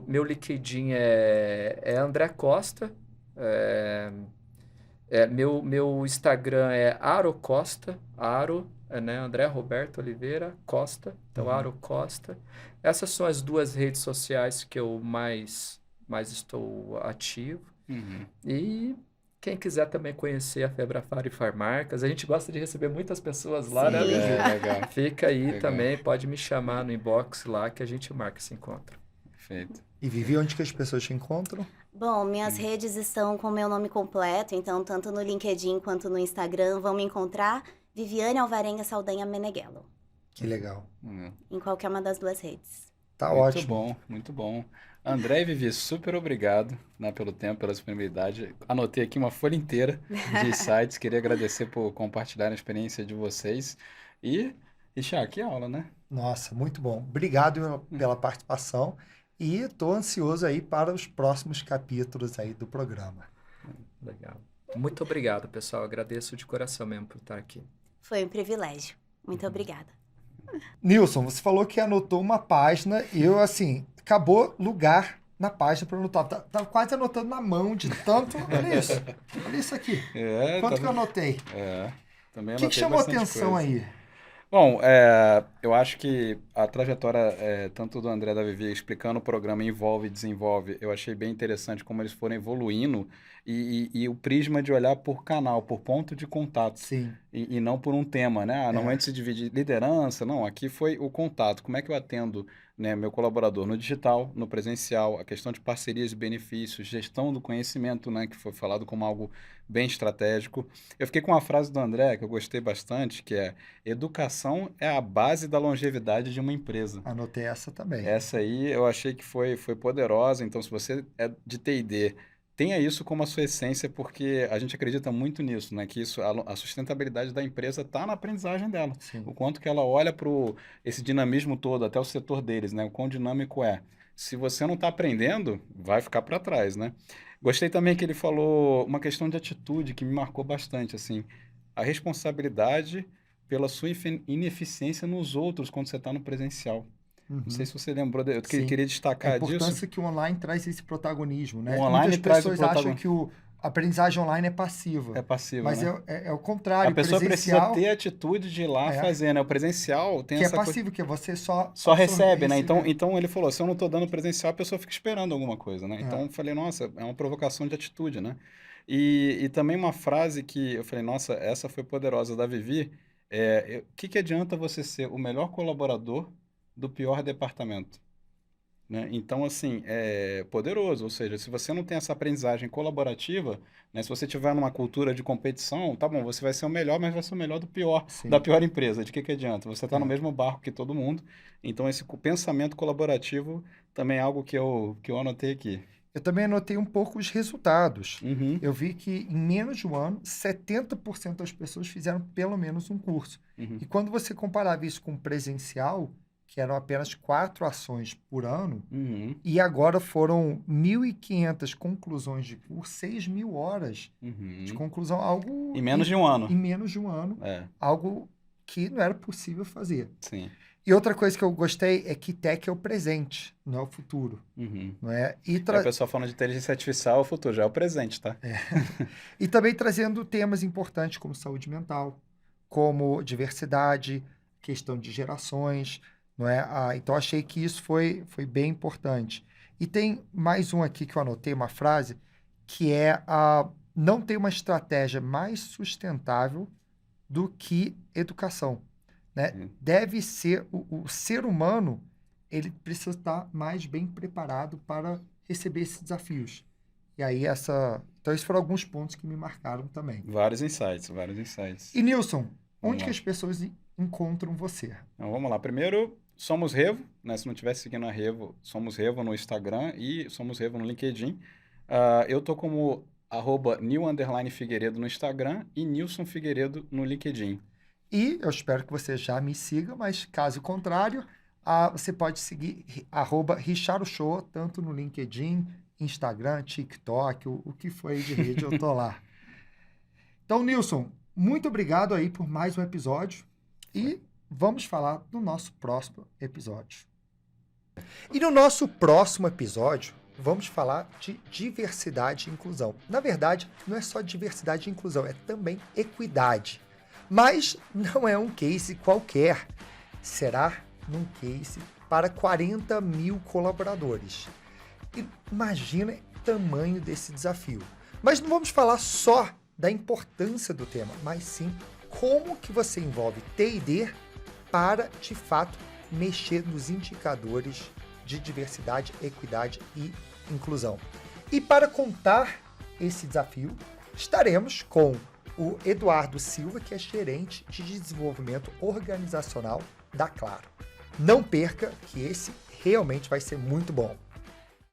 Speaker 1: Meu LinkedIn é André Costa. Meu Instagram é Aro Costa. Né? André Roberto Oliveira Costa. Então, Aro Costa. Essas são as duas redes sociais que eu mais estou ativo.
Speaker 4: Uhum.
Speaker 1: E quem quiser também conhecer a Febrafar e Farmarcas, a gente gosta de receber muitas pessoas lá, né,
Speaker 2: Sim.
Speaker 1: Vivi?
Speaker 4: Legal.
Speaker 1: Fica aí
Speaker 4: Legal.
Speaker 1: também, pode me chamar no inbox lá que a gente marca esse encontro.
Speaker 4: Perfeito.
Speaker 3: E Vivi, onde que as pessoas te encontram?
Speaker 2: Bom, minhas redes estão com o meu nome completo, então tanto no LinkedIn quanto no Instagram vão me encontrar, Viviane Alvarenga Saldanha Meneghello,
Speaker 3: Que legal.
Speaker 2: em qualquer uma das duas redes.
Speaker 3: Tá
Speaker 4: Muito
Speaker 3: ótimo.
Speaker 4: bom, muito bom. André e Vivi, super obrigado, né, pelo tempo, pela disponibilidade. Anotei aqui uma folha inteira de insights. Queria agradecer por compartilhar a experiência de vocês. Richard, que aula, né?
Speaker 3: Nossa, muito bom. Obrigado pela participação e estou ansioso aí para os próximos capítulos aí do programa.
Speaker 1: Legal. Muito obrigado, pessoal. Agradeço de coração mesmo por estar aqui.
Speaker 2: Foi um privilégio. Muito obrigada.
Speaker 3: Nilson, você falou que anotou uma página e eu, assim, acabou lugar na página para anotar. Tava quase anotando na mão de tanto. Olha isso. Olha isso aqui. Quanto que eu anotei?
Speaker 4: Também
Speaker 3: O que
Speaker 4: anotei
Speaker 3: chamou
Speaker 4: bastante
Speaker 3: atenção
Speaker 4: coisa.
Speaker 3: aí?
Speaker 4: Bom, eu acho que a trajetória, tanto do André e da Vivi, explicando o programa Envolve e Desenvolve, eu achei bem interessante como eles foram evoluindo e o prisma de olhar por canal, por ponto de contato.
Speaker 3: Sim.
Speaker 4: E não por um tema, né? Normalmente se divide liderança, não, aqui foi o contato. Como é que eu atendo, né, meu colaborador no digital, no presencial, a questão de parcerias e benefícios, gestão do conhecimento, né, que foi falado como algo bem estratégico. Eu fiquei com uma frase do André que eu gostei bastante, que é: educação é a base da longevidade de uma empresa.
Speaker 3: Anotei essa também.
Speaker 4: Essa aí eu achei que foi poderosa. Então, se você é de T&D, tenha isso como a sua essência, porque a gente acredita muito nisso, né? Que isso, a sustentabilidade da empresa está na aprendizagem dela.
Speaker 3: Sim.
Speaker 4: O quanto que ela olha para esse dinamismo todo, até o setor deles, né? O quão dinâmico é. Se você não está aprendendo, vai ficar para trás, né? Gostei também que ele falou uma questão de atitude que me marcou bastante, assim. A responsabilidade pela sua ineficiência nos outros quando você está no presencial.
Speaker 3: Uhum.
Speaker 4: Não sei se você lembrou, eu
Speaker 3: Sim.
Speaker 4: queria destacar
Speaker 3: A importância
Speaker 4: disso.
Speaker 3: que o online traz esse protagonismo, né?
Speaker 4: O online
Speaker 3: Muitas
Speaker 4: traz o
Speaker 3: pessoas acham que a aprendizagem online é passiva.
Speaker 4: É passiva,
Speaker 3: Mas
Speaker 4: né?
Speaker 3: é o contrário.
Speaker 4: A pessoa
Speaker 3: presencial,
Speaker 4: precisa ter a atitude de ir lá fazer, né? O presencial tem
Speaker 3: que
Speaker 4: essa
Speaker 3: é passivo, que é você só
Speaker 4: recebe, né?
Speaker 3: receber.
Speaker 4: Então ele falou, se eu não estou dando presencial, a pessoa fica esperando alguma coisa, né?
Speaker 3: É.
Speaker 4: Então eu falei, nossa, é uma provocação de atitude, né? E também uma frase que eu falei, nossa, essa foi poderosa da Vivi, o que adianta você ser o melhor colaborador do pior departamento? Né? Então, assim, é poderoso. Ou seja, se você não tem essa aprendizagem colaborativa, né, se você tiver numa cultura de competição, tá bom, você vai ser o melhor, mas vai ser o melhor do pior,
Speaker 3: Sim.
Speaker 4: da pior empresa. De que adianta? Você está no mesmo barco que todo mundo. Então, esse pensamento colaborativo também é algo que eu anotei aqui.
Speaker 3: Eu também anotei um pouco os resultados.
Speaker 4: Uhum.
Speaker 3: Eu vi que em menos de um ano, 70% das pessoas fizeram pelo menos um curso.
Speaker 4: Uhum.
Speaker 3: E quando você comparava isso com presencial, que eram apenas 4 ações por ano,
Speaker 4: Uhum.
Speaker 3: e agora foram 1.500 conclusões de curso, 6.000 horas de conclusão, algo...
Speaker 4: Em menos de um ano.
Speaker 3: Em menos de um ano, algo que não era possível fazer.
Speaker 4: Sim.
Speaker 3: E outra coisa que eu gostei é que tech é o presente, não é o futuro.
Speaker 4: Uhum.
Speaker 3: Não é?
Speaker 4: A pessoa falando de inteligência artificial é o futuro, já é o presente, tá?
Speaker 3: E também trazendo temas importantes como saúde mental, como diversidade, questão de gerações, não é? Então, achei que isso foi bem importante. E tem mais um aqui que eu anotei, uma frase, que é não tem uma estratégia mais sustentável do que educação. Né? Deve ser, o ser humano, ele precisa estar mais bem preparado para receber esses desafios. E aí, então, esses foram alguns pontos que me marcaram também.
Speaker 4: Vários insights.
Speaker 3: E, Nilson, onde que as pessoas encontram você?
Speaker 4: Então, vamos lá. Primeiro, Somos Revo, né? Se não estiver seguindo a Revo, Somos Revo no Instagram e Somos Revo no LinkedIn. Eu tô como @Nil_Figueiredo no Instagram e Nilson Figueiredo no LinkedIn.
Speaker 3: E eu espero que você já me siga, mas caso contrário, você pode seguir @RichardoShow, tanto no LinkedIn, Instagram, TikTok, o que for aí de rede, eu tô lá. Então, Nilson, muito obrigado aí por mais um episódio e vamos falar do nosso próximo episódio. E no nosso próximo episódio, vamos falar de diversidade e inclusão. Na verdade, não é só diversidade e inclusão, é também equidade. Mas não é um case qualquer. Será num case para 40.000 colaboradores. Imagina o tamanho desse desafio. Mas não vamos falar só da importância do tema, mas sim como que você envolve T&D para, de fato, mexer nos indicadores de diversidade, equidade e inclusão. E para contar esse desafio, estaremos com o Eduardo Silva, que é gerente de desenvolvimento organizacional da Claro. Não perca, que esse realmente vai ser muito bom.